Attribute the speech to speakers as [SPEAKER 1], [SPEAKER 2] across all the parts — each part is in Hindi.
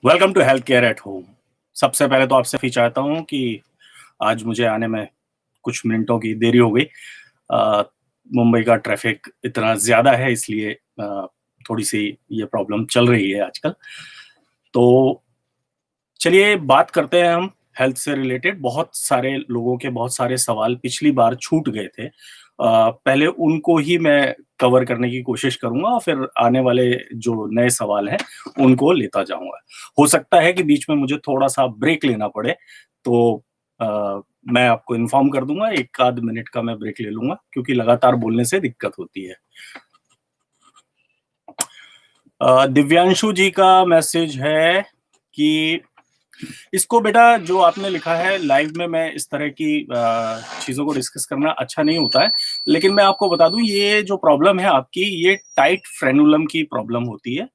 [SPEAKER 1] Welcome to health care at home. सबसे पहले तो आपसे माफी चाहता हूँ कि आज मुझे आने में कुछ मिनटों की देरी हो गई। मुंबई का ट्रैफिक इतना ज़्यादा है, इसलिए थोड़ी-सी ये प्रॉब्लम चल रही है आजकल। तो चलिए बात करते हैं हम हेल्थ से रिलेटेड। बहुत सारे लोगों के बहुत सारे सवाल पिछली बार छूट गए थे। पहले उनको ही मैं कवर करने की कोशिश करूँगा और फिर आने वाले जो नए सवाल हैं, उनको लेता जाऊँगा। हो सकता है कि बीच में मुझे थोड़ा-सा ब्रेक लेना पड़े, तो मैं आपको इन्फॉर्म कर दूँगा, 1 आध मिनट का मैं ब्रेक ले लूँगा, क्योंकि लगातार बोलने से दिक्कत होती है। दिव्यांशु जी का मैसेज है कि इसको बेटा जो आपने लिखा है लाइव में, मैं इस तरह की चीज़ों को डिस्कस करना अच्छा नहीं होता है। लेकिन मैं आपको बता दूँ, ये जो प्रॉब्लम है आपकी, ये टाइट फ्रेनुलम की प्रॉब्लम होती है।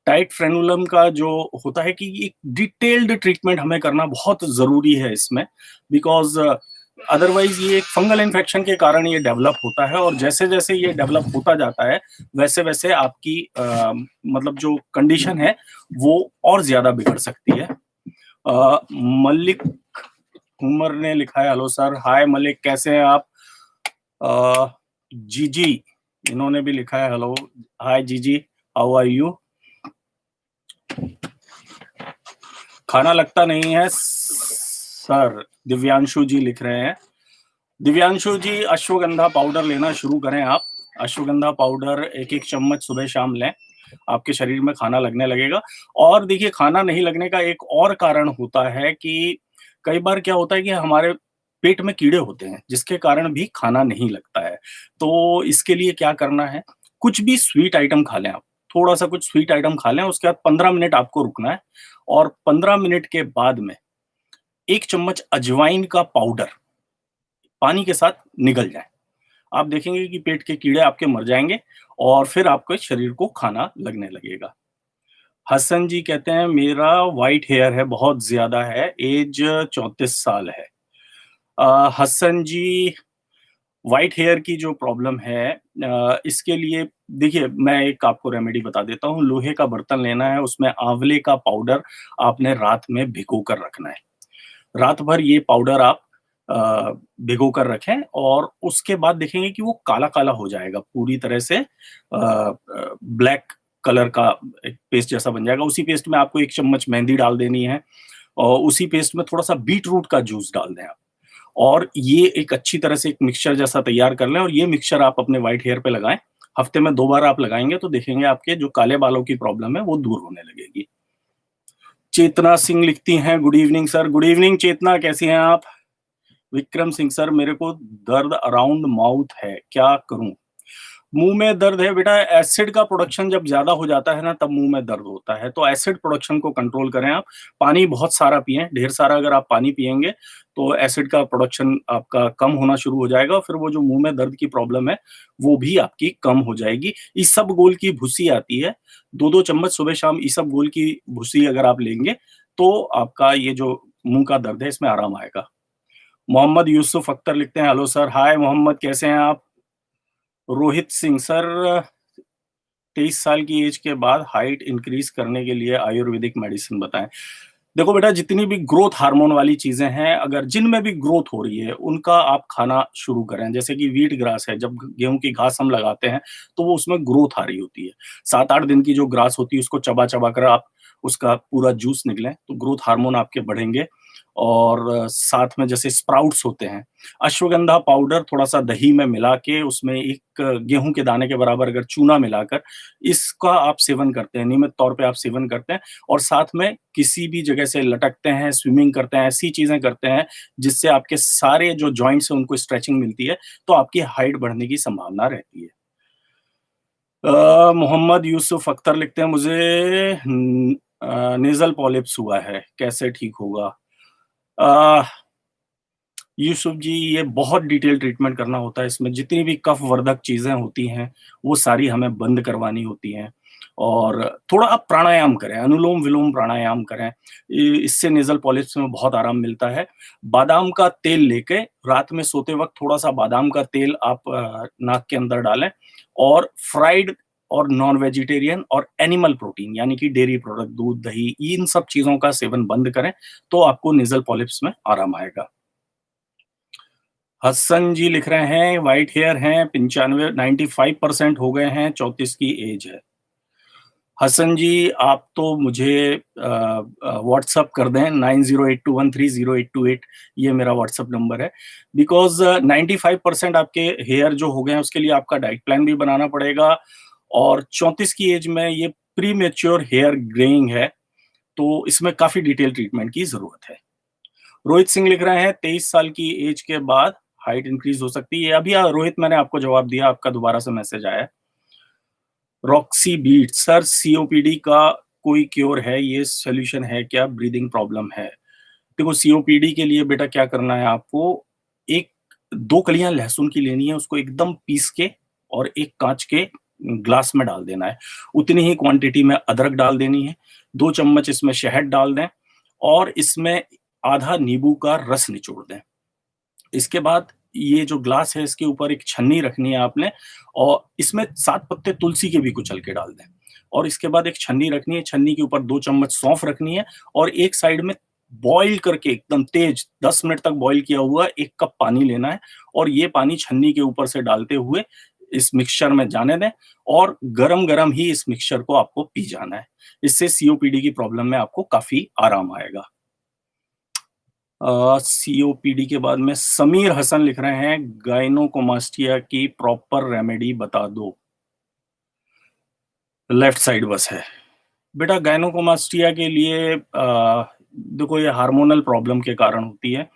[SPEAKER 1] टाइट फ्रेनुलम का जो होता है कि एक डिटेल्ड ट्रीटमेंट हमें करना बहुत ज़रूरी है इसमें, बिकॉज़ अदरवाइज़ ये एक फंगल इन्फेक्शन के कारण ये डेवलप होता है, और जैसे-जैसे ये डेवलप होता जाता है, वैसे-वैसे आपकी मतलब जो कंडीशन है, वो और ज़्यादा बिगड़ सकती है। मलिक उमर ने लिखा है, हेलो सर। हाय मलिक, कैसे हैं आप? जीजी इन्होंने भी लिखा है, हेलो। हाय जीजी, हाउ आर यू? खाना लगता नहीं है सर, दिव्यांशु जी लिख रहे हैं। दिव्यांशु जी, अश्वगंधा पाउडर लेना शुरू करें आप। अश्वगंधा पाउडर 1-1 चम्मच सुबह शाम लें, आपके शरीर में खाना लगने लगेगा। और देखिए, खाना नहीं लगने का एक और कारण होता है कि कई बार क्या होता है कि हमारे पेट में कीड़े होते हैं, जिसके कारण भी खाना नहीं लगता है। तो इसके लिए क्या करना है, कुछ भी स्वीट आइटम खा लें आप। थोड़ा-सा कुछ स्वीट आइटम खा लें, उसके बाद 15 मिनट आपको रुकना है, और 15 मिनट के बाद में 1 चम्मच अजवाइन का पाउडर पानी के साथ निगल जाए। आप देखेंगे कि पेट के कीड़े आपके मर जाएँगे, और फिर आपके शरीर को खाना लगने लगेगा। हसन जी कहते हैं, मेरा व्हाइट हेयर है, बहुत ज़्यादा है, ऐज 34 साल है। हसन जी, व्हाइट हेयर की जो प्रॉब्लम है, इसके लिए देखिए मैं एक आपको रेमेडी बता देता हूँ। लोहे का बर्तन लेना है, उसमें आँवले का पाउडर आपने रात में भिगो कर रखना है। रात भर ये पाउडर आप भिगो कर रखें, और उसके बाद देखेंगे कि वो काला-काला हो जाएगा, पूरी तरह से ब्लैक कलर का एक पेस्ट जैसा बन जाएगा। उसी पेस्ट में आपको 1 चम्मच मेहंदी डाल देनी है, और उसी पेस्ट में थोड़ा-सा बीट रूट का जूस डाल दें आप। और ये एक अच्छी तरह से एक मिक्सचर जैसा तैयार कर लें, और ये मिक्सचर आप अपने व्हाइट हेयर पे लगाएँ। हफ्ते में 2 बार आप लगाएँगे तो देखेंगे आपके जो काले बालों की प्रॉब्लम है, वो दूर होने लगेगी। चेतना सिंह लिखती हैं, good evening sir. Good evening Chetna, कैसी हैं आप? विक्रम सिंह सर, मेरे को दर्द अराउंड माउथ है, क्या करूं? मुंह में दर्द है बेटा, एसिड का प्रोडक्शन जब ज्यादा हो जाता है ना, तब मुंह में दर्द होता है। तो एसिड प्रोडक्शन को कंट्रोल करें आप। पानी बहुत सारा पिएं, ढेर सारा अगर आप पानी पिएंगे तो एसिड का प्रोडक्शन आपका कम होना शुरू हो जाएगा। फिर वो जो मुंह में दर्द की प्रॉब्लम है, वो भी आपकी कम हो जाएगी। इसबगोल की भूसी आती है, 2-2 चम्मच सुबह शाम इसबगोल की भूसी अगर आप लेंगे, तो आपका ये जो मुंह का दर्द है, इसमें आराम आएगा। मोहम्मद यूसुफ अख्तर लिखते हैं, हेलो सर। हाय मोहम्मद, कैसे हैं आप? रोहित सिंह सर, 23 साल की एज के बाद हाइट इंक्रीज करने के लिए आयुर्वेदिक मेडिसिन बताएं। देखो बेटा, जितनी भी ग्रोथ हार्मोन वाली चीजें हैं, अगर जिनमें भी ग्रोथ हो रही है, उनका आप खाना शुरू करें। जैसे कि व्हीट ग्रास है, जब गेहूं की घास हम लगाते हैं, तो वो उसमें ग्रोथ आ रही होती है। 7-8 दिन की जो ग्रास होती है, उसको चबा चबा कर आप उसका पूरा जूस निकलें, तो ग्रोथ हार्मोन आपके बढ़ेंगे। और साथ में जैसे स्प्राउट्स होते हैं, अश्वगंधा पाउडर थोड़ा-सा दही में मिला के, उसमें एक गेहूँ के दाने के बराबर अगर चूना मिलाकर इसका आप सेवन करते हैं, नियमित तौर पे आप सेवन करते हैं, और साथ में किसी भी जगह से लटकते हैं, स्विमिंग करते हैं, ऐसी चीज़ें करते हैं जिससे आपके सारे जो जॉइंट्स हैं उनको स्ट्रेचिंग मिलती है, तो आपकी हाइट बढ़ने की संभावना रहती है। मोहम्मद यूसुफ अख्तर लिखते हैं, मुझे नेज़ल पॉलिप्स हुआ है, कैसे ठीक होगा? अ यूसुफ जी, ये बहुत डिटेल ट्रीटमेंट करना होता है। इसमें जितनी भी कफ वर्धक चीज़ें होती हैं, वो सारी हमें बंद करवानी होती हैं, और थोड़ा आप प्राणायाम करें, अनुलोम-विलोम प्राणायाम करें। इससे नेज़ल पॉलिप्स में बहुत आराम मिलता है। बादाम का तेल लेके रात में सोते वक़्त थोड़ा-सा बादाम का तेल आप नाक के अंदर डालें, और फ्राइड और नॉन वेजिटेरियन और एनिमल प्रोटीन यानी कि डेयरी प्रोडक्ट, दूध, दही, इन सब चीजों का सेवन बंद करें तो आपको नेजल पॉलिप्स में आराम आएगा। हसन जी लिख रहे हैं व्हाइट हेयर हैं, 95 95% हो गए हैं, 34 की एज है। हसन जी आप तो मुझे व्हाट्सअप कर दें 9082130828, ये मेरा व्हाट्सअप नंबर है। बिकॉज 95% आपके हेयर जो हो गए हैं उसके लिए आपका डाइट प्लान भी बनाना पड़ेगा, और 34 की एज में ये प्री मेच्योर हेयर ग्रेइंग है, तो इसमें काफी डिटेल ट्रीटमेंट की जरूरत है। रोहित सिंह लिख रहे हैं 23 साल की एज के बाद हाइट इंक्रीज हो सकती है। अभी रोहित मैंने आपको जवाब दिया, आपका दोबारा से मैसेज आया। रॉक्सी बीट सर, सीओपीडी का कोई क्योर है, ये सोल्यूशन है क्या, ब्रीदिंग प्रॉब्लम है? देखो सीओपीडी के लिए बेटा क्या करना है आपको, एक 2 कलियां लहसुन की लेनी है, उसको एकदम पीस के और एक कांच के ग्लास में डाल देना है। उतनी ही क्वांटिटी में अदरक डाल देनी है, 2 चम्मच इसमें शहद डाल दें और इसमें आधा नींबू का रस निचोड़ दें। इसके बाद ये जो ग्लास है इसके ऊपर एक छन्नी रखनी है आपने, और इसमें 7 पत्ते तुलसी के भी कुचल के डाल दें, और इसके बाद एक छन्नी रखनी है, छन्नी के ऊपर 2 चम्मच सौंफ रखनी है, और एक साइड में बॉईल करके एकदम तेज 10 मिनट तक बॉईल किया हुआ 1 कप पानी लेना है, और ये पानी छन्नी के ऊपर से डालते हुए इस मिक्सचर में जाने दें, और गरम-गरम ही इस मिक्सचर को आपको पी जाना है। इससे सीओपीडी की प्रॉब्लम में आपको काफ़ी आराम आएगा। सीओपीडी के बाद में समीर हसन लिख रहे हैं गायनोकोमास्टिया की प्रॉपर रेमेडी बता दो। लेफ्ट साइड बस है बेटा। गायनोकोमास्टिया के लिए देखो ये हार्मोनल प्रॉब्लम के कारण होती है।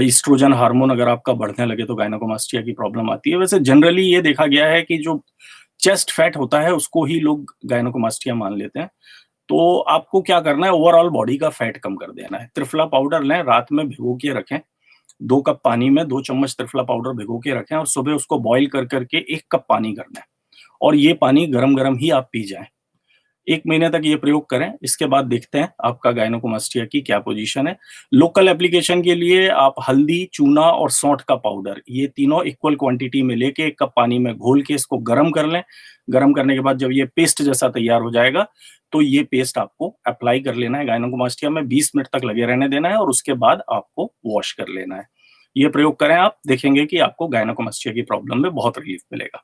[SPEAKER 1] ईस्ट्रोजन हार्मोन अगर आपका बढ़ने लगे तो गायनोकोमास्टिया की प्रॉब्लम आती है। वैसे जनरली ये देखा गया है कि जो चेस्ट फैट होता है उसको ही लोग गायनोकोमास्टिया मान लेते हैं। तो आपको क्या करना है, ओवरऑल बॉडी का फैट कम कर देना है। त्रिफला पाउडर लें, रात में भिगो के रखें, 2 कप पानी में 2 चम्मच त्रिफला पाउडर भिगो के रखें, और सुबह उसको बॉईल कर करके 1 कप पानी करना है, और ये पानी गरम-गरम ही आप पी जाएँ। 1 महीने तक ये प्रयोग करें, इसके बाद देखते हैं आपका गायनोकोमास्टिया की क्या पोजीशन है। लोकल एप्लीकेशन के लिए आप हल्दी, चूना और सौंठ का पाउडर, ये तीनों इक्वल क्वांटिटी में लेके 1 कप पानी में घोल के इसको गरम कर लें। गरम करने के बाद जब ये पेस्ट जैसा तैयार हो जाएगा, तो ये पेस्ट आपको अप्लाई कर लेना है गायनोकोमास्टिया में, 20 मिनट तक लगे रहने देना है, और उसके बाद आपको वॉश कर लेना है। ये प्रयोग करें आप, देखेंगे कि आपको गायनोकोमास्टिया की प्रॉब्लम में बहुत रिलीफ मिलेगा।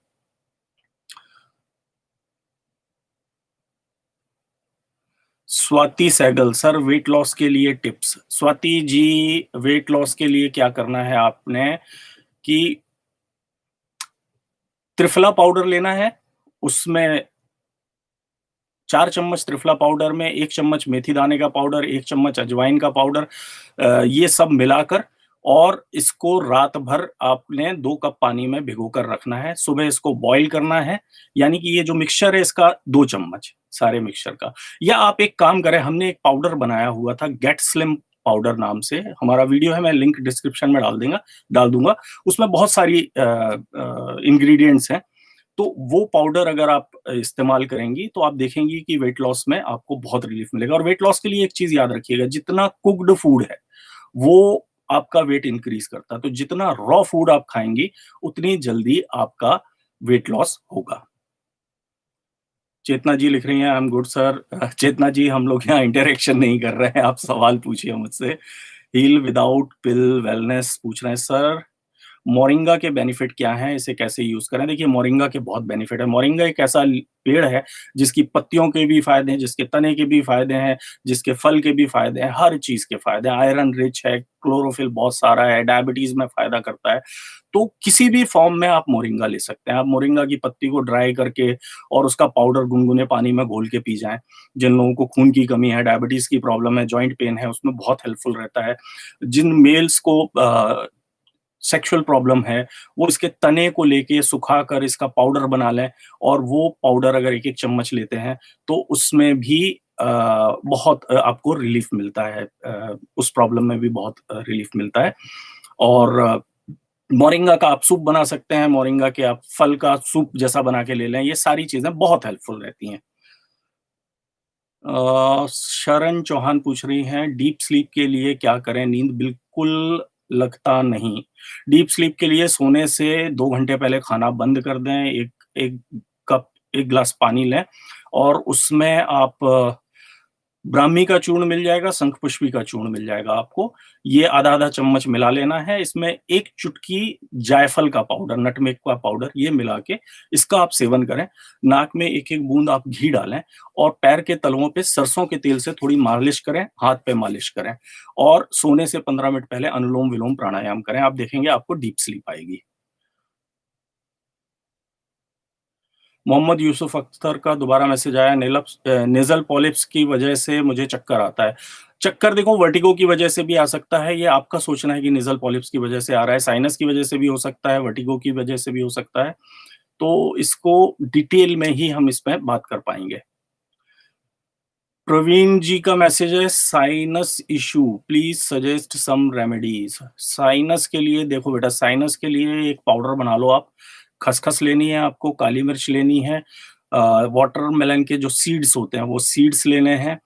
[SPEAKER 1] Swati Sehgal sir, weight loss के लिए tips. Swati ji, weight loss के लिए क्या करना है आपने कि त्रिफला पाउडर लेना है, उसमें 4 चम्मच त्रिफला पाउडर में 1 चम्मच मेथी दाने का पाउडर, 1 चम्मच अजवाइन का पाउडर, ये सब मिलाकर, और इसको रात भर आपने 2 कप पानी में भिगोकर रखना है। सुबह इसको बॉईल करना है, यानी कि ये जो मिक्सचर है इसका 2 चम्मच सारे मिक्सचर का। या आप एक काम करें, हमने एक पाउडर बनाया हुआ था गेट स्लिम पाउडर नाम से, हमारा वीडियो है, मैं लिंक डिस्क्रिप्शन में डाल दूंगा। उसमें बहुत सारी इंग्रेडिएंट्स हैं, तो वो पाउडर अगर आप इस्तेमाल करेंगी तो आप देखेंगी कि वेट लॉस में आपको बहुत रिलीफ मिलेगा। और वेट लॉस के लिए एक चीज याद रखिएगा, जितना कुक्ड फूड है वो आपका वेट इंक्रीज करता है, तो जितना रॉ फूड आप खाएंगी उतनी जल्दी आपका वेट लॉस होगा। चेतना जी लिख रही हैं आई एम गुड सर। चेतना जी, हम लोग यहाँ इंटरेक्शन नहीं कर रहे हैं, आप सवाल पूछिए मुझसे। हील विदाउट पिल वेलनेस पूछ रहे हैं सर, मोरिंगा के बेनिफिट क्या हैं, इसे कैसे यूज करें? देखिए मोरिंगा के बहुत बेनिफिट है। मोरिंगा एक ऐसा पेड़ है जिसकी पत्तियों के भी फायदे हैं, जिसके तने के भी फायदे हैं, जिसके फल के भी फायदे हैं, हर चीज के फायदे हैं। आयरन रिच है, क्लोरोफिल बहुत सारा है, डायबिटीज में फायदा करता है। तो किसी भी फॉर्म में आप मोरिंगा ले सकते हैं। आप मोरिंगा की पत्ती को ड्राई करके और उसका पाउडर गुनगुने पानी में घोल के पी जाएं। जिन लोगों को खून की कमी है, डायबिटीज की प्रॉब्लम है, जॉइंट पेन है, उसमें बहुत हेल्पफुल रहता है। जिन मेल्स को सेक्सुअल प्रॉब्लम है, वो इसके तने को लेके सुखा कर इसका पाउडर बना लें, और वो पाउडर अगर 1-1 चम्मच लेते हैं तो उसमें भी बहुत आपको रिलीफ मिलता है, उस प्रॉब्लम में भी बहुत रिलीफ मिलता है। और मोरिंगा का आप सूप बना सकते हैं, मोरिंगा के आप फल का सूप जैसा बना के ले लें, ये सारी चीजें बहुत हेल्पफुल रहती हैं। शरण चौहान पूछ रही हैं डीप स्लीप के लिए क्या करें, नींद बिल्कुल लगता नहीं। डीप स्लीप के लिए सोने से 2 घंटे पहले खाना बंद कर दें, एक 1 कप 1 गिलास पानी लें और उसमें आप ब्राह्मी का चूर्ण मिल जाएगा, शंखपुष्पी का चूर्ण मिल जाएगा आपको। ये आधा-आधा चम्मच मिला लेना है। इसमें 1 चुटकी जायफल का पाउडर, नटमेग का पाउडर, ये मिला के इसका आप सेवन करें। नाक में 1-1 बूंद आप घी डालें और पैर के तलवों पे सरसों के तेल से थोड़ी मालिश करें, हाथ पे मालिश करें और सोने से 15 मिनट पहले अनुलोम-विलोम प्राणायाम करें। आप देखेंगे आपको डीप स्लीप आएगी। मोहम्मद यूसुफ अख्तर का दोबारा मैसेज आया, नेज़ल पॉलिप्स की वजह से मुझे चक्कर आता है। चक्कर देखो वर्टिगो की वजह से भी आ सकता है, ये आपका सोचना है कि नेज़ल पॉलिप्स की वजह से आ रहा है, साइनस की वजह से भी हो सकता है, वर्टिगो की वजह से भी हो सकता है। तो इसको डिटेल में ही हम इसमें बात कर पाएँगे। प्रवीण जी का मैसेज है, sinus issue please suggest some remedies. Sinus के लिए देखो बेटा, साइनस के लिए एक पाउडर बना लो आप। खसखस लेनी है आपको, काली मिर्च लेनी है, वाटरमेलन के जो सीड्स होते हैं वो सीड्स लेने हैं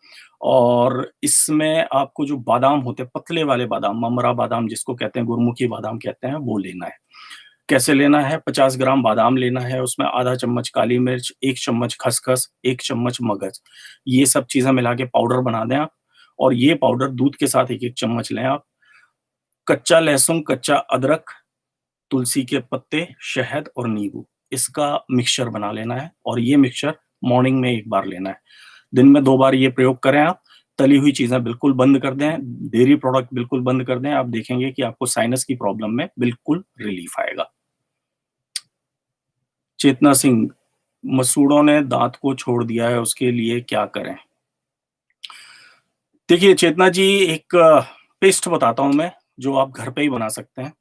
[SPEAKER 1] और इसमें आपको जो बादाम होते हैं, पतले वाले बादाम, ममरा बादाम जिसको कहते हैं, गुरमुखी बादाम कहते हैं, वो लेना है। कैसे लेना है? 50 ग्राम बादाम लेना है, उसमें आधा चम्मच काली मिर्च, 1 चम्मच खसखस, 1 चम्मच मगज, ये सब चीज़ें मिला के पाउडर बना दें आप और ये पाउडर दूध के साथ 1-1 चम्मच लें आप। कच्चा लहसुन, कच्चा अदरक, तुलसी के पत्ते, शहद और नींबू, इसका मिक्सचर बना लेना है और ये मिक्सचर मॉर्निंग में 1 बार लेना है। दिन में 2 बार ये प्रयोग करें आप। तली हुई चीज़ें बिल्कुल बंद कर दें, डेयरी प्रोडक्ट बिल्कुल बंद कर दें, आप देखेंगे कि आपको साइनस की प्रॉब्लम में बिल्कुल रिलीफ आएगा। चेतना सिंह, मसूड़ों ने दांत को छोड़ दिया है, उसके लिए क्या करें? देखिए चेतना जी, एक पेस्ट बताता हूँ मैं, जो आप घर पे ही बना सकते हैं।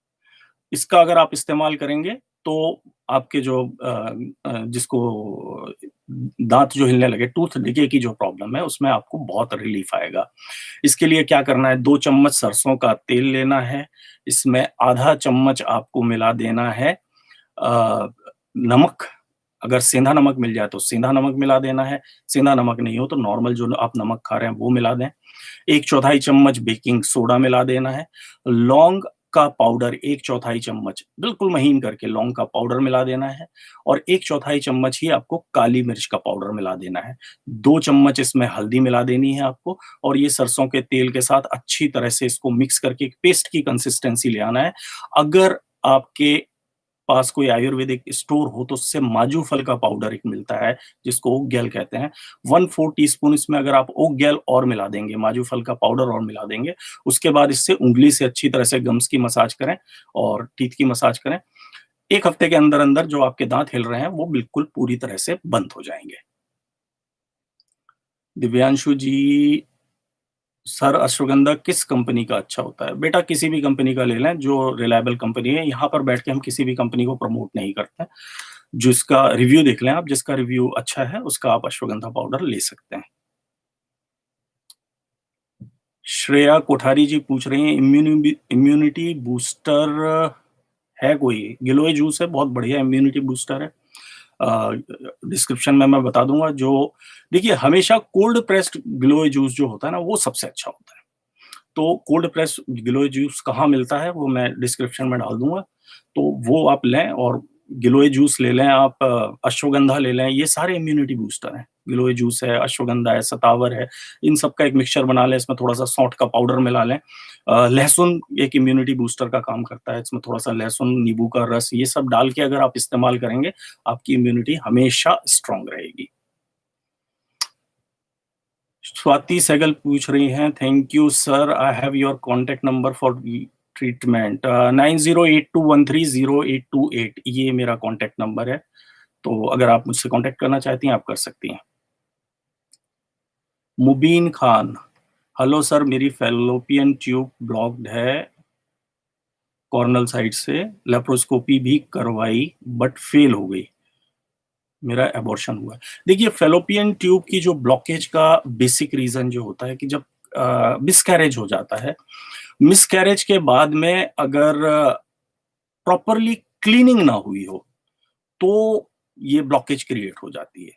[SPEAKER 1] इसका अगर आप इस्तेमाल करेंगे तो आपके जो जिसको दांत जो हिलने लगे, टूथ डिके की जो प्रॉब्लम है, उसमें आपको बहुत रिलीफ आएगा। इसके लिए क्या करना है, 2 चम्मच सरसों का तेल लेना है, इसमें आधा चम्मच आपको मिला देना है नमक। अगर सेंधा नमक मिल जाए तो सेंधा नमक मिला देना है, सेंधा नमक नहीं हो तो नॉर्मल जो आप नमक खा रहे हैं वो मिला दें। 1/4 चम्मच बेकिंग सोडा मिला देना है। लौंग का पाउडर 1/4 चम्मच, बिल्कुल महीन करके लौंग का पाउडर मिला देना है और 1/4 चम्मच ही आपको काली मिर्च का पाउडर मिला देना है। 2 चम्मच इसमें हल्दी मिला देनी है आपको और ये सरसों के तेल के साथ अच्छी तरह से इसको मिक्स करके एक पेस्ट की कंसिस्टेंसी ले आना है। अगर आपके पास कोई आयुर्वेदिक स्टोर हो तो उससे माजू फल का पाउडर एक मिलता है, जिसको ओक गैल कहते हैं। 1/4 टीस्पून इसमें अगर आप ओक गैल और मिला देंगे, माजू फल का पाउडर और मिला देंगे, उसके बाद इससे उँगली से अच्छी तरह से गम्स की मसाज करें और टीथ की मसाज करें। 1 हफ्ते के अंदर-अंदर जो आपके दाँत हिल रहे हैं, वो बिल्कुल पूरी तरह से बंद हो जाएँगे। दिव्यांशु जी, सर अश्वगंधा किस कंपनी का अच्छा होता है? बेटा किसी भी कंपनी का ले लें जो रिलायबल कंपनी है। यहाँ पर बैठ के हम किसी भी कंपनी को प्रमोट नहीं करते हैं। जिसका रिव्यू देख लें आप, जिसका रिव्यू अच्छा है उसका आप अश्वगंधा पाउडर ले सकते हैं। श्रेया कोठारी जी पूछ रही हैं, इम्यूनिटी बूस्टर है कोई? गिलोय जूस है, बहुत बढ़िया इम्यूनिटी बूस्टर है। डिस्क्रिप्शन में मैं बता दूँगा। जो देखिए, हमेशा कोल्ड प्रेस्ड गिलोय जूस जो होता है ना, वो सबसे अच्छा होता है। तो कोल्ड प्रेस गिलोय जूस कहाँ मिलता है वो मैं डिस्क्रिप्शन में डाल दूँगा। तो वो आप लें और गिलोय जूस ले लें आप, अश्वगंधा ले लें, ये सारे इम्यूनिटी बूस्टर हैं। गिलोय जूस है, अश्वगंधा है, सतावर है, इन सब का एक मिक्सचर बना लें, इसमें थोड़ा-सा सौंठ का पाउडर मिला लें। लहसुन एक इम्यूनिटी बूस्टर का काम करता है, इसमें थोड़ा-सा लहसुन, नींबू का रस, ये सब डाल के अगर आप इस्तेमाल करेंगे, आपकी इम्यूनिटी हमेशा स्ट्रॉन्ग रहेगी। स्वाति सहगल पूछ रही हैं, thank you sir, I have your contact number for treatment. 9082130828 ये मेरा कॉन्टैक्ट नंबर है। तो अगर आप मुझसे कॉन्टैक्ट करना चाहती हैं, आप कर सकती हैं। मुबीन खान, हेलो सर, मेरी फैलोपियन ट्यूब ब्लॉक्ड है कॉर्नल साइड से, लेप्रोस्कोपी भी करवाई बट फेल हो गई। मेरा एबॉर्शन हुआ है। देखिए, फैलोपियन ट्यूब की जो ब्लॉकेज का बेसिक रीज़न जो होता है कि जब मिसकैरेज हो जाता है, मिसकैरेज के बाद में अगर प्रॉपरली क्लीनिंग ना हुई हो, तो ये ब्लॉकेज क्रिएट हो जाती है।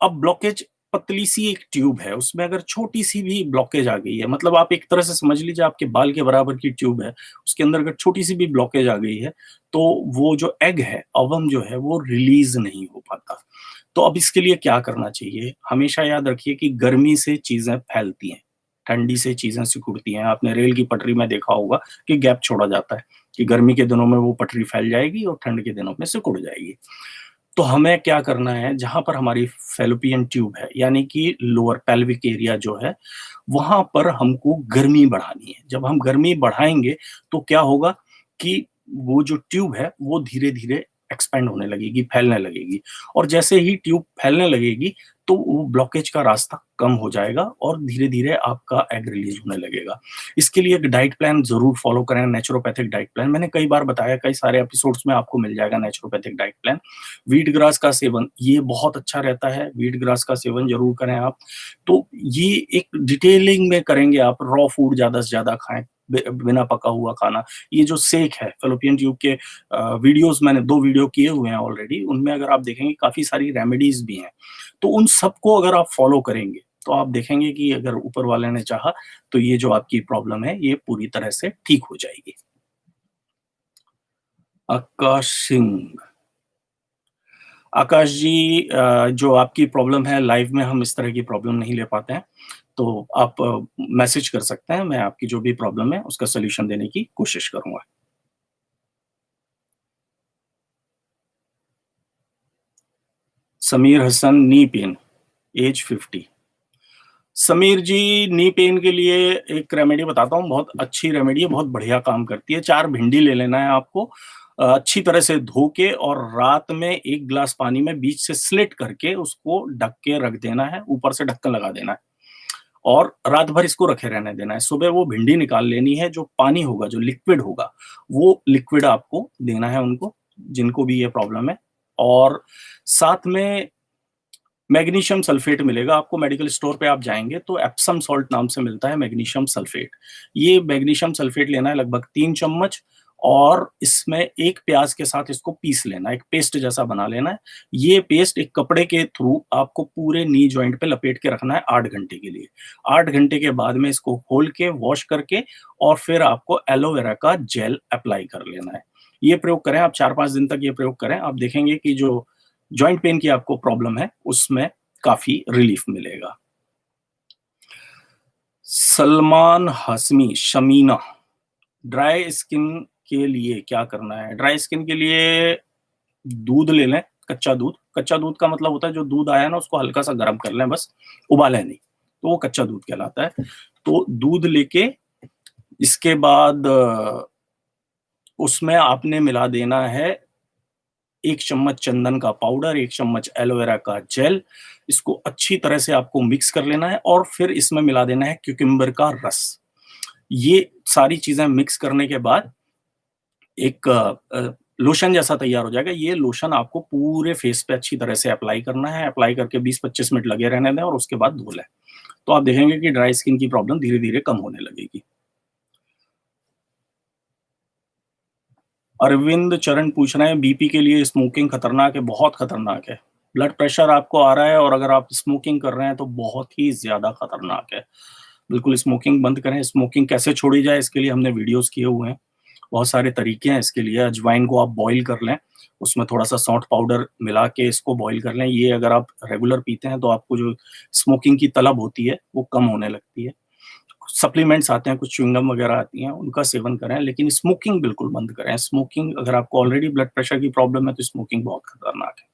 [SPEAKER 1] अब ब्लॉकेज पतली-सी एक ट्यूब है, उसमें अगर छोटी-सी भी ब्लॉकेज आ गई है, मतलब आप एक तरह से समझ लीजिए आपके बाल के बराबर की ट्यूब है, उसके अंदर अगर छोटी-सी भी ब्लॉकेज आ गई है, तो वो जो एग है, ओवम जो है, वो रिलीज़ नहीं हो पाता। तो अब इसके लिए क्या करना चाहिए? हमेशा याद रखिए कि गर्मी से चीज़ें फैलती हैं, ठंडी से चीज़ें सिकुड़ती हैं। आपने रेल की पटरी में देखा होगा कि गैप छोड़ा जाता है, कि गर्मी के दिनों में वो पटरी फैल जाएगी और ठंड के दिनों में सिकुड़ जाएगी। तो हमें क्या करना है, जहाँ पर हमारी फैलोपियन ट्यूब है, यानी कि लोअर पेल्विक एरिया जो है, वहाँ पर हमको गर्मी बढ़ानी है। जब हम गर्मी बढ़ाएँगे, तो क्या होगा कि वो जो ट्यूब है, वो धीरे-धीरे एक्सपैंड होने लगेगी, फैलने लगेगी और जैसे ही ट्यूब फैलने लगेगी, तो वो ब्लॉकेज का रास्ता कम हो जाएगा और धीरे-धीरे आपका एग रिलीज़ होने लगेगा। इसके लिए एक डाइट प्लान ज़रूर फ़ॉलो करें, नेचुरोपैथिक डाइट प्लान। मैंने कई बार बताया, कई सारे एपिसोड्स में आपको मिल जाएगा naturopathic diet plan. Wheat grass का सेवन, ये बहुत अच्छा रहता है, व्हीट ग्रास का सेवन ज़रूर करें आप। तो ये एक डिटेलिंग में करेंगे आप, रॉ फूड ज़्यादा से ज़्यादा खाएँ, बिना पका हुआ खाना। ये जो सेक है, फैलोपियन ट्यूब के वीडियोज़ मैंने 2 वीडियो किए हुए हैं ऑलरेडी, उनमें अगर आप देखेंगे काफ़ी सारी रेमेडीज़ भी हैं। तो उन सबको अगर आप फ़ॉलो करेंगे, तो आप देखेंगे कि अगर ऊपर वाले ने चाहा, तो ये जो आपकी प्रॉब्लम है, ये पूरी तरह से ठीक हो जाएगी। आकाश सिंह। आकाश जी, जो आपकी प्रॉब्लम है, लाइव में हम इस तरह की प्रॉब्लम नहीं ले पाते हैं, तो आप मैसेज कर सकते हैं, मैं आपकी जो भी प्रॉब्लम है, उसका सॉल्यूशन देने की कोशिश करूँगा। Sameer Hasan, knee pain, age 50। Sameer ji, knee pain के लिए एक रेमेडी बताता हूँ, बहुत अच्छी रेमेडी है, बहुत बढ़िया काम करती है। 4 भिंडी ले लेना है आपको, अच्छी तरह से धो के और रात में 1 ग्लास पानी में बीच से स्लिट करके उसको ढक के रख देना है, ऊपर से ढक्कन लगा देना है और रात भर इसको रखे रहने देना है। सुबह वो भिंडी निकाल लेनी है, जो पानी होगा, जो लिक्विड होगा, वो लिक्विड आपको देना है उनको, जिनको भी ये प्रॉब्लम है और साथ में मैग्नीशियम सल्फेट मिलेगा आपको। मेडिकल स्टोर पे आप जाएँगे तो एप्सम सॉल्ट नाम से मिलता है मैग्नीशियम सल्फेट। ये मैग्नीशियम सल्फेट लेना है लगभग 3 चम्मच और इसमें 1 प्याज़ के साथ इसको पीस लेना है, एक पेस्ट जैसा बना लेना है। ये पेस्ट एक कपड़े के थ्रू आपको पूरे नी जॉइंट पे लपेट के रखना है 8 घंटे के लिए। 8 घंटे के बाद में इसको खोल के, वॉश करके और फिर आपको एलोवेरा का जेल अप्लाई कर लेना है। ये प्रयोग करें आप, 4-5 दिन तक ये प्रयोग करें, आप देखेंगे कि जो जॉइंट पेन की आपको प्रॉब्लम है, उसमें काफ़ी रिलीफ मिलेगा। सलमान हाशमी, शमीना, ड्राई स्किन के लिए क्या करना है? ड्राई स्किन के लिए दूध ले लें, कच्चा दूध। कच्चा दूध का मतलब होता है जो दूध आया ना उसको हल्का-सा गरम कर लें बस, उबालें नहीं, तो वो कच्चा दूध कहलाता है। तो दूध लेके इसके बाद उसमें आपने मिला देना है 1 चम्मच चंदन का पाउडर, 1 चम्मच एलोवेरा का जेल, इसको अच्छी तरह से आपको मिक्स कर लेना है और फिर इसमें मिला देना है क्यूकम्बर का रस। ये सारी चीज़ें मिक्स करने के बाद एक लोशन जैसा तैयार हो जाएगा। ये लोशन आपको पूरे फेस पे अच्छी तरह से अप्लाई करना है, अप्लाई करके 20-25 मिनट लगे रहने दें और उसके बाद धो लें। तो आप देखेंगे कि ड्राई स्किन की प्रॉब्लम धीरे-धीरे कम होने लगेगी। अरविंद चरण पूछ रहे हैं, बीपी के लिए स्मोकिंग खतरनाक है? बहुत खतरनाक है। ब्लड प्रेशर आपको आ रहा है और अगर आप स्मोकिंग कर रहे हैं तो बहुत ही ज़्यादा खतरनाक है। बिल्कुल स्मोकिंग बंद करें। स्मोकिंग कैसे छोड़ी जाए, इसके लिए हमने वीडियोज़ किए हुए हैं। बहुत सारे तरीके हैं इसके लिए। अजवाइन को आप बॉयल कर लें, उसमें थोड़ा-सा सौंठ पाउडर मिला के इसको बॉयल कर लें। ये अगर आप रेगुलर पीते हैं तो आपको जो स्मोकिंग की तलब होती है, वो कम होने लगती है। सप्लीमेंट्स आते हैं, कुछ च्युइंगम वगैरह आती हैं, उनका सेवन करें, लेकिन स्मोकिंग बिल्कुल बंद करें। स्मोकिंग, अगर आपको ऑलरेडी ब्लड प्रेशर की प्रॉब्लम है, तो स्मोकिंग बहुत खतरनाक है।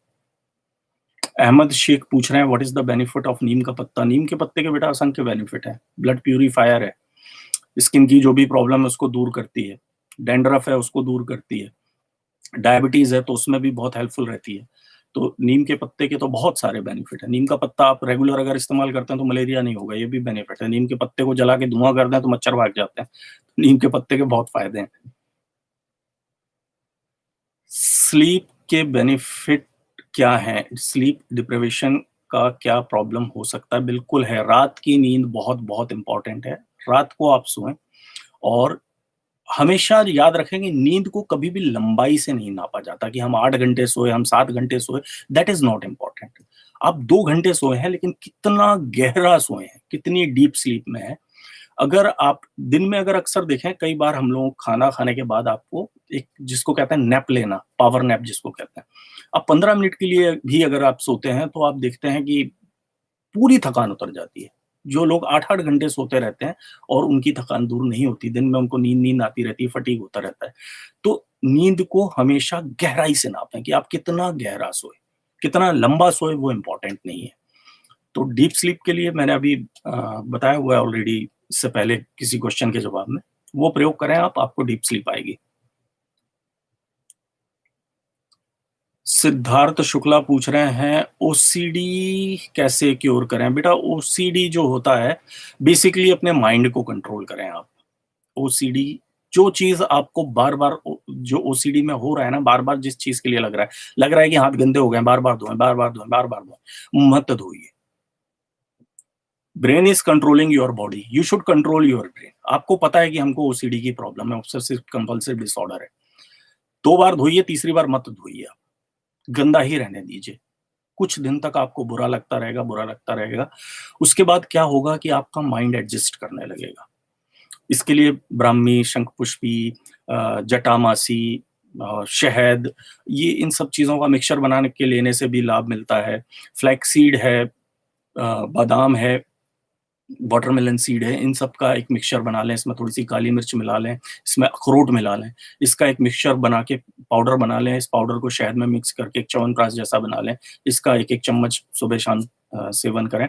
[SPEAKER 1] अहमद शेख पूछ रहे हैं, what is the benefit of नीम का पत्ता? नीम के पत्ते के बेटा असंख्य बेनिफिट है। ब्लड प्यूरीफायर है, स्किन की जो भी प्रॉब्लम है उसको दूर करती है, डैंड्रफ है उसको दूर करती है, डायबिटीज़ है तो उसमें भी बहुत हेल्पफुल रहती है। तो नीम के पत्ते के तो बहुत सारे बेनिफिट हैं। नीम का पत्ता आप रेगुलर अगर इस्तेमाल करते हैं तो मलेरिया नहीं होगा, ये भी बेनिफिट है। नीम के पत्ते को जला के धुआँ कर दें तो मच्छर भाग जाते हैं। नीम के पत्ते के बहुत फ़ायदे हैं। स्लीप के बेनिफिट क्या हैं? स्लीप डिप्रिवेशन का क्या प्रॉब्लम हो सकता है? बिल्कुल है, रात की नींद बहुत-बहुत इम्पोर्टेंट है। रात को आप सोएँ और हमेशा याद रखें कि नींद को कभी भी लंबाई से नहीं नापा जाता कि हम 8 घंटे सोए, हम 7 घंटे सोए, दैट इज़ नॉट इम्पोर्टेंट। आप 2 घंटे सोए हैं लेकिन कितना गहरा सोए हैं, कितनी डीप स्लीप में हैं, अगर आप दिन में अगर अक्सर देखें, कई बार हम लोग खाना खाने के बाद आपको एक जिसको कहते हैं नैप लेना, पावर नैप जिसको कहते हैं। अब 15 मिनट के लिए भी अगर आप सोते हैं तो आप देखते हैं कि पूरी थकान उतर जाती है। जो लोग 8-8 घंटे सोते रहते हैं और उनकी थकान दूर नहीं होती, दिन में उनको नींद आती रहती है, फटीग होता रहता है। तो नींद को हमेशा गहराई से नापें कि आप कितना गहरा सोए, कितना लंबा सोए वो इम्पोर्टेंट नहीं है। तो डीप स्लीप के लिए मैंने अभी बताया हुआ है ऑलरेडी इससे पहले किसी क्वेश्चन के जवाब में, वो प्रयोग करें आप, आपको डीप स्लीप आएगी। सिद्धार्थ शुक्ला पूछ रहे हैं ओसीडी कैसे क्योर करें? बेटा ओसीडी जो होता है बेसिकली अपने माइंड को कंट्रोल करें आप। ओसीडी जो चीज आपको बार बार जो ओसीडी में हो रहा है ना, बार बार जिस चीज के लिए लग रहा है कि हाथ गंदे हो गए, बार बार धोएं, बार बार धोएं, बार बार धोएं, मत धोइए। Brain is controlling your body, you should control your brain. आपको पता है कि हमको ओसीडी की प्रॉब्लम है, ऑब्सेसिव कंपल्सिव डिसऑर्डर है। 2 बार धोइए, तीसरी बार मत धोइए, आप गंदा ही रहने दीजिए। कुछ दिन तक आपको बुरा लगता रहेगा, बुरा लगता रहेगा। उसके बाद क्या होगा कि आपका माइंड एडजस्ट करने लगेगा। इसके लिए ब्राह्मी, शंखपुष्पी, जटामासी, शहद, ये इन सब चीज़ों का मिक्सचर बनाने के लेने से भी लाभ मिलता है। फ्लैक्सीड है, बादाम है, वाटरमेलन सीड है, इन सब का एक मिक्सचर बना लें, इसमें थोड़ी-सी काली मिर्च मिला लें, इसमें अखरोट मिला लें, इसका एक मिक्सचर बना के पाउडर बना लें, इस पाउडर को शहद में मिक्स करके एक च्यवनप्राश जैसा बना लें, इसका 1-1 चम्मच सुबह-शाम सेवन करें,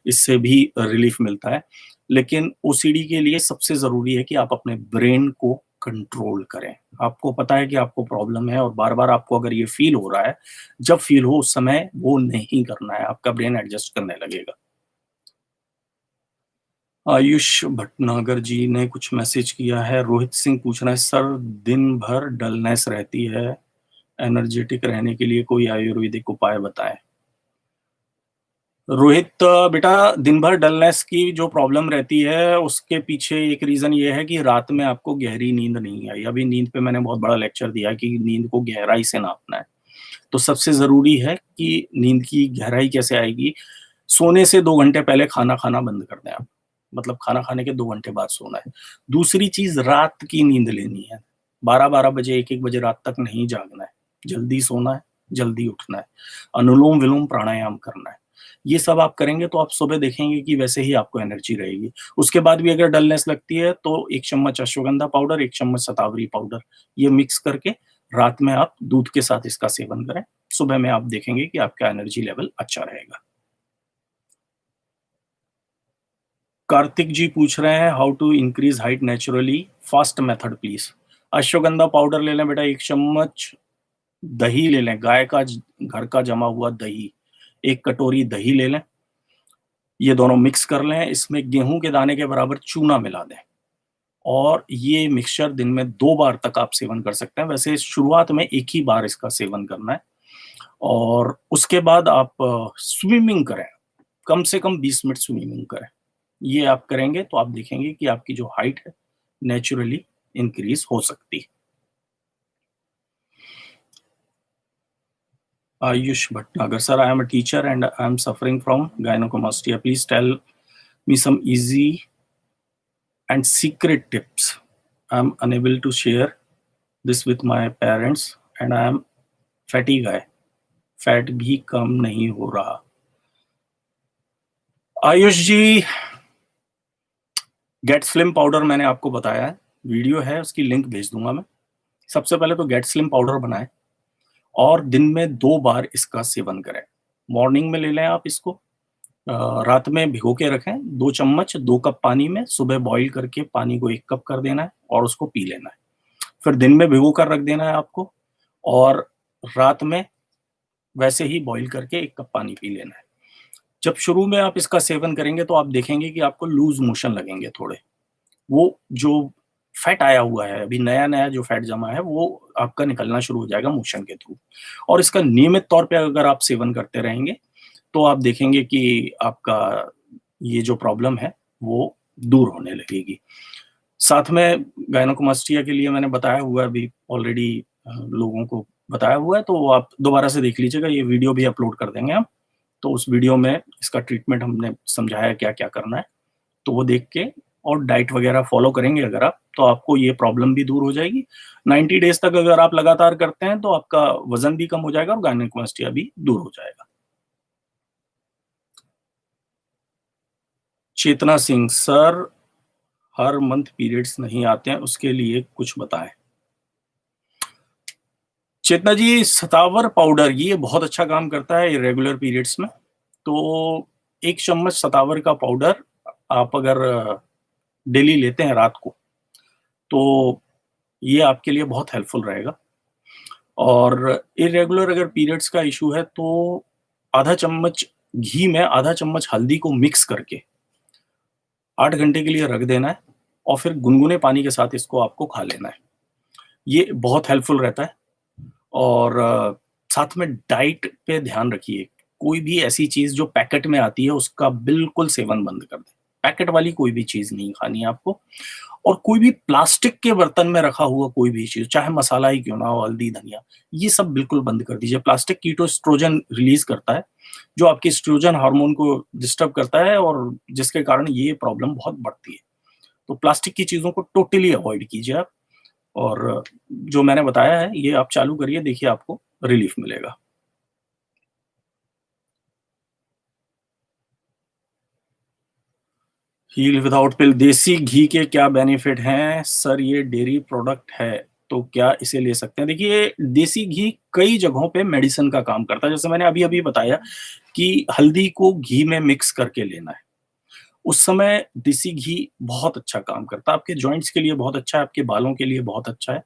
[SPEAKER 1] इससे भी रिलीफ मिलता है। लेकिन ओसीडी के लिए सबसे ज़रूरी है कि आप अपने ब्रेन को कंट्रोल करें। आपको पता है कि आपको प्रॉब्लम है और बार-बार आपको अगर ये फ़ील हो रहा है, जब फ़ील हो उस समय वो नहीं करना है, आपका ब्रेन एडजस्ट करने लगेगा। आयुष भटनागर जी ने कुछ मैसेज किया है। रोहित सिंह पूछ रहे हैं सर दिन भर डलनेस रहती है, एनर्जेटिक रहने के लिए कोई आयुर्वेदिक उपाय बताएं। रोहित बेटा, दिन भर डलनेस की जो प्रॉब्लम रहती है उसके पीछे एक रीजन ये है कि रात में आपको गहरी नींद नहीं आई। अभी नींद पे मैंने बहुत बड़ा लेक्चर दिया कि नींद को गहराई से नापना है। तो सबसे जरूरी है कि नींद की गहराई कैसे आएगी, सोने से 2 घंटे पहले खाना खाना बंद कर दें आप, मतलब खाना खाने के 2 घंटे बाद सोना है। दूसरी चीज रात की नींद लेनी है, 12-12 बजे 1-1 बजे रात तक नहीं जागना है, जल्दी सोना है, जल्दी उठना है, अनुलोम विलोम प्राणायाम करना है। ये सब आप करेंगे तो आप सुबह देखेंगे कि वैसे ही आपको एनर्जी रहेगी। उसके बाद भी अगर डलनेस लगती है तो 1 चम्मच अश्वगंधा पाउडर, 1 चम्मच शतावरी पाउडर, ये मिक्स करके रात में आप दूध के साथ इसका सेवन करें। सुबह में आप देखेंगे कि आपका एनर्जी लेवल अच्छा रहेगा। कार्तिक जी पूछ रहे हैं how to increase height naturally, fast method please. Ashwagandha powder ले लें बेटा, 1 चम्मच दही ले लें, गाय का घर का जमा हुआ दही, 1 कटोरी दही ले लें, ये दोनों मिक्स कर लें, इसमें गेहूं के दाने के बराबर चूना मिला दें और ये मिक्सचर दिन में 2 बार तक आप सेवन कर सकते हैं। वैसे शुरुआत में 1 ही बार इसका सेवन करना है और उसके बाद आप स्विमिंग करें, कम से कम 20 मिनट स्विमिंग करें। ये आप करेंगे तो आप देखेंगे कि आपकी जो हाइट है नेचुरली इंक्रीज हो सकती है। Ayush Bhatnagar, sir, I am a teacher and I am suffering from gynecomastia. Please tell me some easy and secret tips. I am unable to share this with my parents and I am fatty guy. Fat भी कम नहीं हो रहा। आयुष जी, गेट स्लिम पाउडर मैंने आपको बताया है, वीडियो है उसकी लिंक भेज दूंगा मैं। सबसे पहले तो गेट स्लिम पाउडर बनाएं और दिन में 2 बार इसका सेवन करें। मॉर्निंग में ले लें आप इसको, रात में भिगो के रखें, 2 चम्मच 2 कप पानी में, सुबह बॉईल करके पानी को 1 कप कर देना है और उसको पी लेना है। फिर दिन में भिगो कर रख देना है आपको और रात में वैसे ही बॉईल करके 1 कप पानी पी लेना है। जब शुरू में आप इसका सेवन करेंगे तो आप देखेंगे कि आपको लूज मोशन लगेंगे थोड़े। वो जो फैट आया हुआ है, अभी नया-नया जो फैट जमा है वो आपका निकलना शुरू हो जाएगा मोशन के थ्रू। और इसका नियमित तौर पे अगर आप सेवन करते रहेंगे तो आप देखेंगे कि आपका ये जो प्रॉब्लम है वो दूर होने लगेगी। साथ में गायनेकोमास्टिया के लिए मैंने बताया हुआ है, अभी ऑलरेडी लोगों को बताया हुआ है, तो आप दोबारा से देख लीजिएगा, ये वीडियो भी अपलोड कर देंगे हम। तो उस वीडियो में इसका ट्रीटमेंट हमने समझाया क्या-क्या करना है, तो वो देख के और डाइट वगैरह फॉलो करेंगे अगर आप, तो आपको ये प्रॉब्लम भी दूर हो जाएगी। 90 डेज तक अगर आप लगातार करते हैं तो आपका वजन भी कम हो जाएगा और गायनेकोमास्टिया भी दूर हो जाएगा। चेतना सिंह सर, हर मंथ पीरियड्स नहीं आते हैं, उसके लिए कुछ बताएं। चेतना जी, सतावर पाउडर ये बहुत अच्छा काम करता है इरेगुलर पीरियड्स में। तो 1 चम्मच सतावर का पाउडर आप अगर डेली लेते हैं रात को, तो ये आपके लिए बहुत हेल्पफुल रहेगा। और इरेगुलर अगर पीरियड्स का इश्यू है तो आधा चम्मच घी में आधा चम्मच हल्दी को मिक्स करके 8 घंटे के लिए रख देना है और फिर गुनगुने पानी के साथ इसको आपको खा लेना है। ये बहुत हेल्पफुल रहता है। और साथ में डाइट पे ध्यान रखिए। कोई भी ऐसी चीज़ जो पैकेट में आती है उसका बिल्कुल सेवन बंद कर दें। पैकेट वाली कोई भी चीज़ नहीं खानी है आपको। और कोई भी प्लास्टिक के बर्तन में रखा हुआ कोई भी चीज़, चाहे मसाला ही क्यों ना हो, हल्दी, धनिया, ये सब बिल्कुल बंद कर दीजिए। प्लास्टिक कीटोएस्ट्रोजन रिलीज़ करता है, जो आपके एस्ट्रोजन हार्मोन को डिस्टर्ब करता है और जिसके कारण ये प्रॉब्लम बहुत बढ़ती है। तो प्लास्टिक की चीज़ों को टोटली अवॉइड कीजिए आप। और जो मैंने बताया है ये आप चालू करिए, देखिए आपको रिलीफ मिलेगा। हील विदाउट पिल, देसी घी के क्या बेनिफिट हैं? सर ये डेयरी प्रोडक्ट है तो क्या इसे ले सकते हैं? देखिए देसी घी कई जगहों पे मेडिसिन का काम करता है। जैसे मैंने अभी-अभी बताया कि हल्दी को घी में मिक्स करके लेना है। उस समय देसी घी बहुत अच्छा काम करता है। आपके जॉइंट्स के लिए बहुत अच्छा है, आपके बालों के लिए बहुत अच्छा है।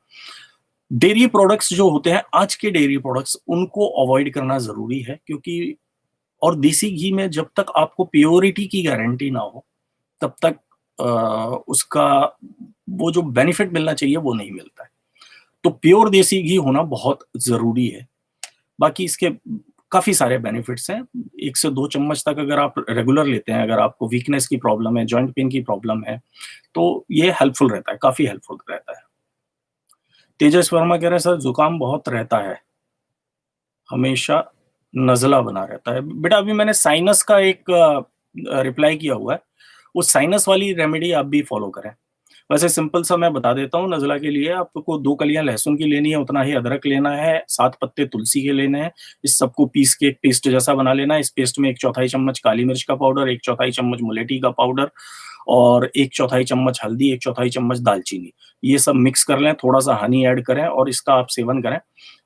[SPEAKER 1] डेयरी प्रोडक्ट्स जो होते हैं, आज के डेयरी प्रोडक्ट्स, उनको अवॉइड करना ज़रूरी है क्योंकि और देसी घी में जब तक आपको प्योरिटी की गारंटी ना हो, तब तक उसका वो जो बेनिफिट मिलना चाहिए वो नहीं मिलता है। तो प्योर देसी घी होना बहुत ज़रूरी है। बाकी इसके काफ़ी सारे बेनिफिट्स हैं। 1 से 2 चम्मच तक अगर आप रेगुलर लेते हैं, अगर आपको वीकनेस की प्रॉब्लम है, जॉइंट पेन की प्रॉब्लम है, तो ये हेल्पफुल रहता है, काफ़ी हेल्पफुल रहता है। तेजस वर्मा कह रहे हैं सर जुकाम बहुत रहता है, हमेशा नज़ला बना रहता है। बेटा अभी मैंने साइनस का एक रिप्लाई किया हुआ है, उस साइनस वाली रेमेडी आप भी फॉलो करें। वैसे सिंपल सा मैं बता देता हूँ, नज़ला के लिए आपको 2 कलियाँ लहसुन की लेनी है, उतना ही अदरक लेना है, 7 पत्ते तुलसी के लेने हैं। इस सबको पीस के एक पेस्ट जैसा बना लेना है। इस पेस्ट में 1/4 चम्मच काली मिर्च का पाउडर, 1/4 चम्मच मुलेठी का पाउडर और 1/4 चम्मच हल्दी, 1/4 चम्मच दालचीनी। ये सब मिक्स कर लें, थोड़ा-सा हनी ऐड करें और इसका आप सेवन करें।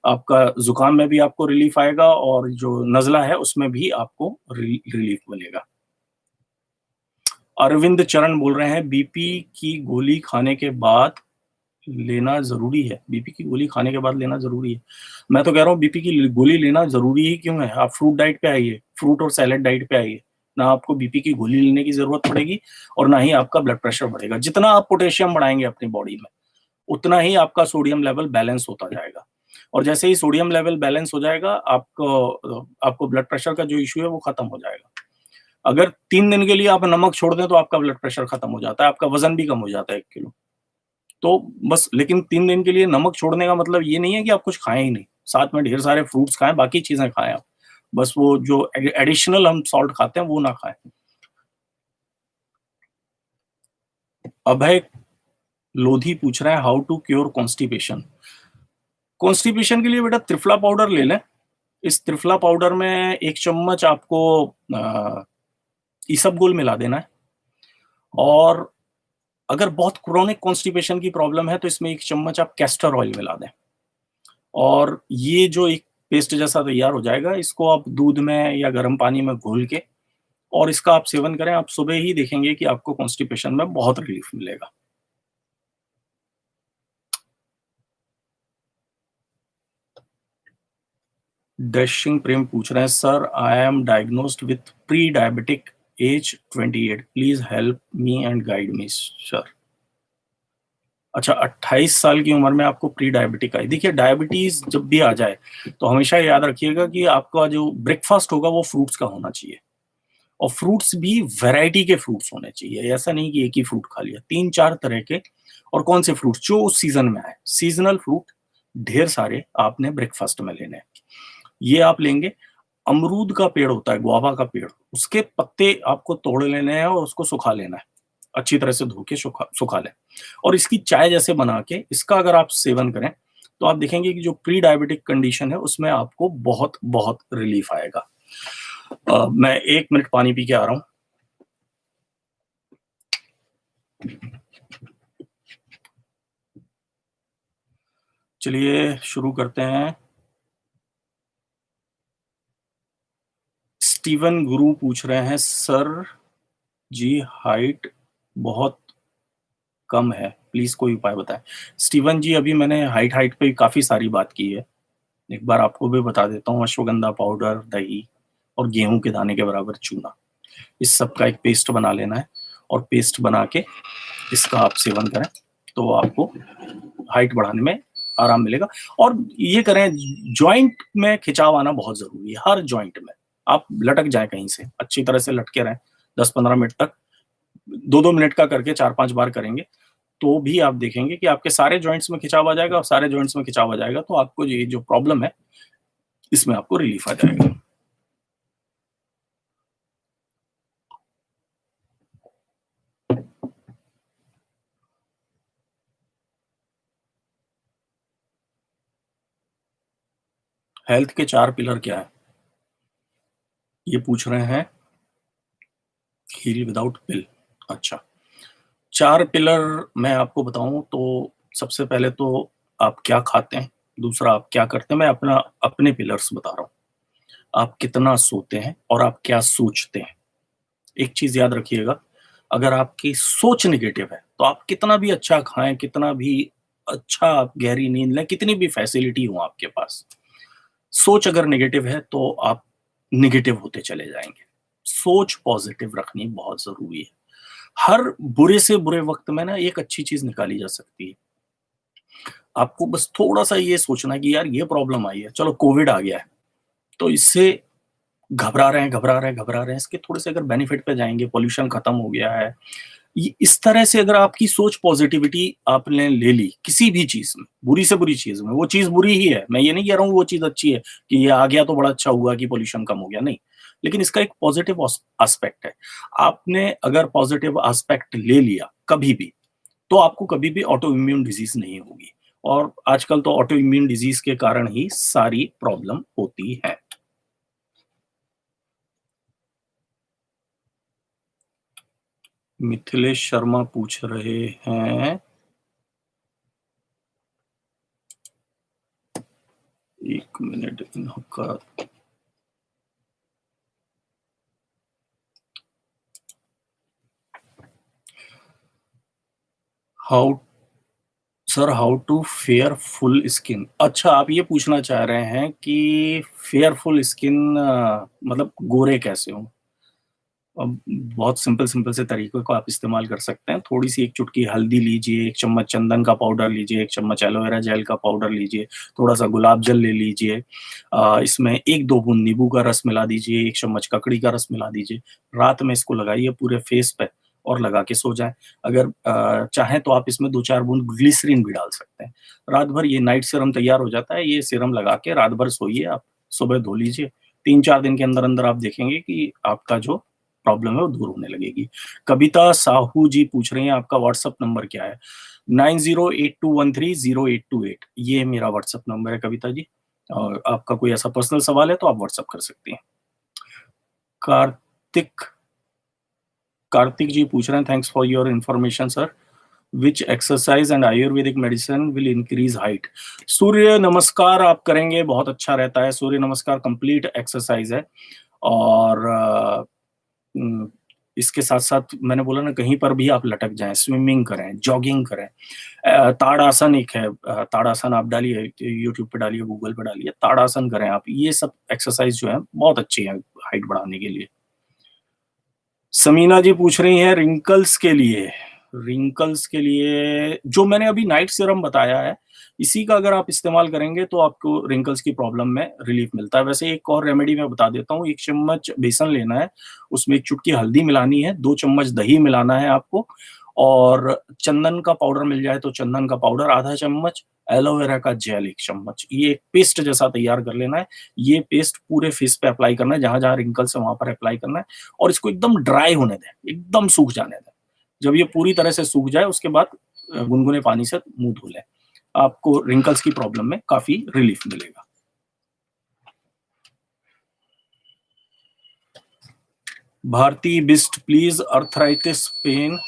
[SPEAKER 1] आपका ज़ुकाम में भी आपको रिलीफ आएगा और जो नज़ला है उसमें भी आपको रिलीफ मिलेगा। अरविंद चरण बोल रहे हैं बीपी की गोली खाने के बाद लेना ज़रूरी है। बीपी की गोली खाने के बाद लेना ज़रूरी है। मैं तो कह रहा हूँ बीपी की गोली लेना ज़रूरी ही क्यों है? आप फ्रूट डाइट पे आइए, फ्रूट और सैलेड डाइट पे आइए। ना आपको बीपी की गोली लेने की ज़रूरत पड़ेगी और ना ही आपका ब्लड प्रेशर बढ़ेगा। जितना आप पोटेशियम बढ़ाएँगे अपनी बॉडी में, उतना ही आपका सोडियम लेवल बैलेंस होता जाएगा। और जैसे ही सोडियम लेवल बैलेंस हो जाएगा, आपको ब्लड प्रेशर का जो इश्यू है वो खत्म हो जाएगा। अगर 3 दिन के लिए आप नमक छोड़ दें तो आपका ब्लड प्रेशर खत्म हो जाता है, आपका वज़न भी कम हो जाता है 1 किलो। तो बस लेकिन 3 दिन के लिए नमक छोड़ने का मतलब ये नहीं है कि आप कुछ खाएँ ही नहीं। साथ में ढेर सारे फ्रूट्स खाएँ, बाकी चीज़ें खाएँ आप। बस वो जो एडिशनल हम सॉल्ट खाते हैं वो ना खाएँ। अभय लोधी पूछ रहे हैं how to cure constipation? Constipation के लिए बेटा त्रिफला पाउडर ले लें। इस त्रिफला पाउडर में 1 चम्मच आपको अ, इसबगोल मिला देना है और अगर बहुत क्रोनिक कॉन्स्टिपेशन की प्रॉब्लम है तो इसमें 1 चम्मच आप कैस्टर ऑयल मिला दें। और ये जो एक पेस्ट जैसा तैयार हो जाएगा, इसको आप दूध में या गर्म पानी में घोल के और इसका आप सेवन करें, आप सुबह ही देखेंगे कि आपको कॉन्स्टिपेशन में बहुत रिलीफ मिलेगा। डैशिंग प्रेम पूछ रहे हैं sir I am diagnosed with prediabetic age 28, please help me and guide me sir. अच्छा, 28 साल की उम्र में आपको प्री डायबिटिक आई। देखिए डायबिटीज जब भी आ जाए तो हमेशा याद रखिएगा कि आपका जो ब्रेकफास्ट होगा वो फ्रूट्स का होना चाहिए और फ्रूट्स भी वैरायटी के फ्रूट्स होने चाहिए। ऐसा नहीं कि एक ही फ्रूट खा लिया, 3-4 तरह के। और कौन से फ्रूट्स जो उस सीजन में आए, सीजनल फ्रूट ढेर सारे आपने ब्रेकफास्ट में लेने हैं। ये आप लेंगे। अमरूद का पेड़ होता है, गुआवा का पेड़, उसके पत्ते आपको तोड़ लेने हैं और उसको सुखा लेना है। अच्छी तरह से धो के सुखा लें और इसकी चाय जैसे बना के इसका अगर आप सेवन करें तो आप देखेंगे कि जो प्री डायबिटिक कंडीशन है उसमें आपको बहुत बहुत रिलीफ आएगा। मैं 1 मिनट पानी पी के आ रहा हूं। चलिए शुरू करते हैं। स्टीवन गुरु पूछ रहे हैं, सर जी हाइट बहुत कम है, प्लीज कोई उपाय बताएं। स्टीवन जी, अभी मैंने हाइट पे काफी सारी बात की है, एक बार आपको भी बता देता हूँ। अश्वगंधा पाउडर, दही और गेहूं के दाने के बराबर चूना, इस सब का एक पेस्ट बना लेना है और पेस्ट बना के इसका आप सेवन करें तो आपको हाइट बढ़ाने में आराम मिलेगा। और ये करें, जॉइंट में खिंचाव आना बहुत जरूरी है। हर जॉइंट में आप लटक जाए कहीं से, अच्छी तरह से लटके रहें 10-15 मिनट तक, 2-2 मिनट का करके 4-5 बार करेंगे तो भी आप देखेंगे कि आपके सारे जॉइंट्स में खिंचाव आ जाएगा। और सारे जॉइंट्स में खिंचाव आ जाएगा तो आपको ये जो प्रॉब्लम है इसमें आपको रिलीफ आ जाएगा। हेल्थ के 4 पिलर क्या है ये पूछ रहे हैं। हील विदाउट पिल, अच्छा। 4 पिलर मैं आपको बताऊं तो सबसे पहले तो आप क्या खाते हैं, दूसरा आप क्या करते हैं। मैं अपने पिलर्स बता रहा हूं। आप कितना सोते हैं और आप क्या सोचते हैं। एक चीज याद रखिएगा, अगर आपकी सोच निगेटिव है तो आप कितना भी अच्छा खाएं, कितना भी अच्छा आप गहरी नींद लें, कितनी भी फैसिलिटी हो आपके पास, सोच अगर नेगेटिव है तो आप नेगेटिव होते चले जाएंगे। सोच पॉजिटिव रखनी बहुत जरूरी है। हर बुरे से बुरे वक्त में ना एक अच्छी चीज निकाली जा सकती है। आपको बस थोड़ा सा ये सोचना है कि यार ये प्रॉब्लम आई है, चलो कोविड आ गया है तो इससे घबरा रहे हैं, इसके थोड़े से अगर बेनिफिट पे जाएंगे, पोल्यूशन खत्म हो गया है, इस तरह से अगर आपकी सोच पॉजिटिविटी आपने ले ली किसी भी चीज में, बुरी से बुरी चीज में, वो चीज बुरी ही है, मैं ये नहीं कह रहा हूँ वो चीज अच्छी है कि ये आ गया तो बड़ा अच्छा हुआ कि पोल्यूशन कम हो गया, नहीं, लेकिन इसका एक पॉजिटिव एस्पेक्ट है। आपने अगर पॉजिटिव एस्पेक्ट ले लिया कभी भी तो आपको कभी भी ऑटो इम्यून डिजीज नहीं होगी। और आजकल तो ऑटो इम्यून डिजीज के कारण ही सारी प्रॉब्लम होती है। मिथिलेश शर्मा पूछ रहे हैं, एक मिनट इनका, how sir how to fair full skin. अच्छा, आप ये पूछना चाह रहे हैं कि फेयर फुल स्किन मतलब गोरे कैसे हो। अब बहुत सिंपल सिंपल से तरीकों को आप इस्तेमाल कर सकते हैं। थोड़ी सी एक चुटकी हल्दी लीजिए, 1 चम्मच चंदन का पाउडर लीजिए, 1 चम्मच एलोवेरा जेल का पाउडर लीजिए, थोड़ा सा गुलाब जल ले लीजिए, इसमें 1-2 बूंद नींबू का रस मिला दीजिए, 1 चम्मच ककड़ी का रस मिला दीजिए। रात में इसको लगाइए पूरे फेस पे और लगा के सो जाएं। अगर चाहें तो आप इसमें 2-4 बूंद ग्लिसरीन भी डाल सकते हैं। रात भर ये नाइट सीरम तैयार हो जाता है, ये सीरम लगा के रात भर सोइए आप, सुबह धो लीजिए। 3-4 दिन के अंदर अंदर आप देखेंगे कि आपका जो प्रॉब्लम है वो दूर होने लगेगी। कविता साहू जी पूछ रही हैं, आपका व्हाट्सएप नंबर क्या है। 9082130828, ये मेरा व्हाट्सएप नंबर है कविता जी। और आपका कोई ऐसा पर्सनल सवाल है तो आप व्हाट्सएप कर सकती हैं। कार्तिक कार्तिक जी पूछ रहे हैं, thanks for your information sir, which exercise and Ayurvedic medicine will increase height. Surya Namaskar आप करेंगे, बहुत अच्छा रहता है। सूर्य नमस्कार कंप्लीट एक्सरसाइज है। और इसके साथ साथ मैंने बोला ना, कहीं पर भी आप लटक जाएं, स्विमिंग करें, जॉगिंग करें। ताड़ासन एक है, ताड़ासन आप डालिए, यूट्यूब पे डालिए, गूगल पे डालिए, ताड़ासन करें आप। ये सब एक्सरसाइज जो है बहुत अच्छी है हाइट बढ़ाने के लिए। समीना जी पूछ रही हैं, रिंकल्स के लिए जो मैंने अभी नाइट सीरम बताया है, इसी का अगर आप इस्तेमाल करेंगे तो आपको रिंकल्स की प्रॉब्लम में रिलीफ मिलता है। वैसे एक और रेमेडी मैं बता देता हूँ। 1 चम्मच बेसन लेना है, उसमें 1 चुटकी हल्दी मिलानी है, 2 चम्मच दही मिलाना है आपको, और चंदन का पाउडर मिल जाए तो चंदन का पाउडर आधा चम्मच, एलोवेरा का जेल 1 चम्मच, ये एक पेस्ट जैसा तैयार कर लेना है। ये पेस्ट पूरे फेस पे अप्लाई करना है, जहां जहां रिंकल्स है वहां पर अप्लाई करना है, और इसको एकदम ड्राई होने दें, एकदम सूख जाने दें। जब ये पूरी तरह से सूख जाए उसके बाद गुनगुने पानी से मुंह धो लें, आपको रिंकल्स की प्रॉब्लम में काफी रिलीफ मिलेगा। Bharti Bisht please, arthritis pain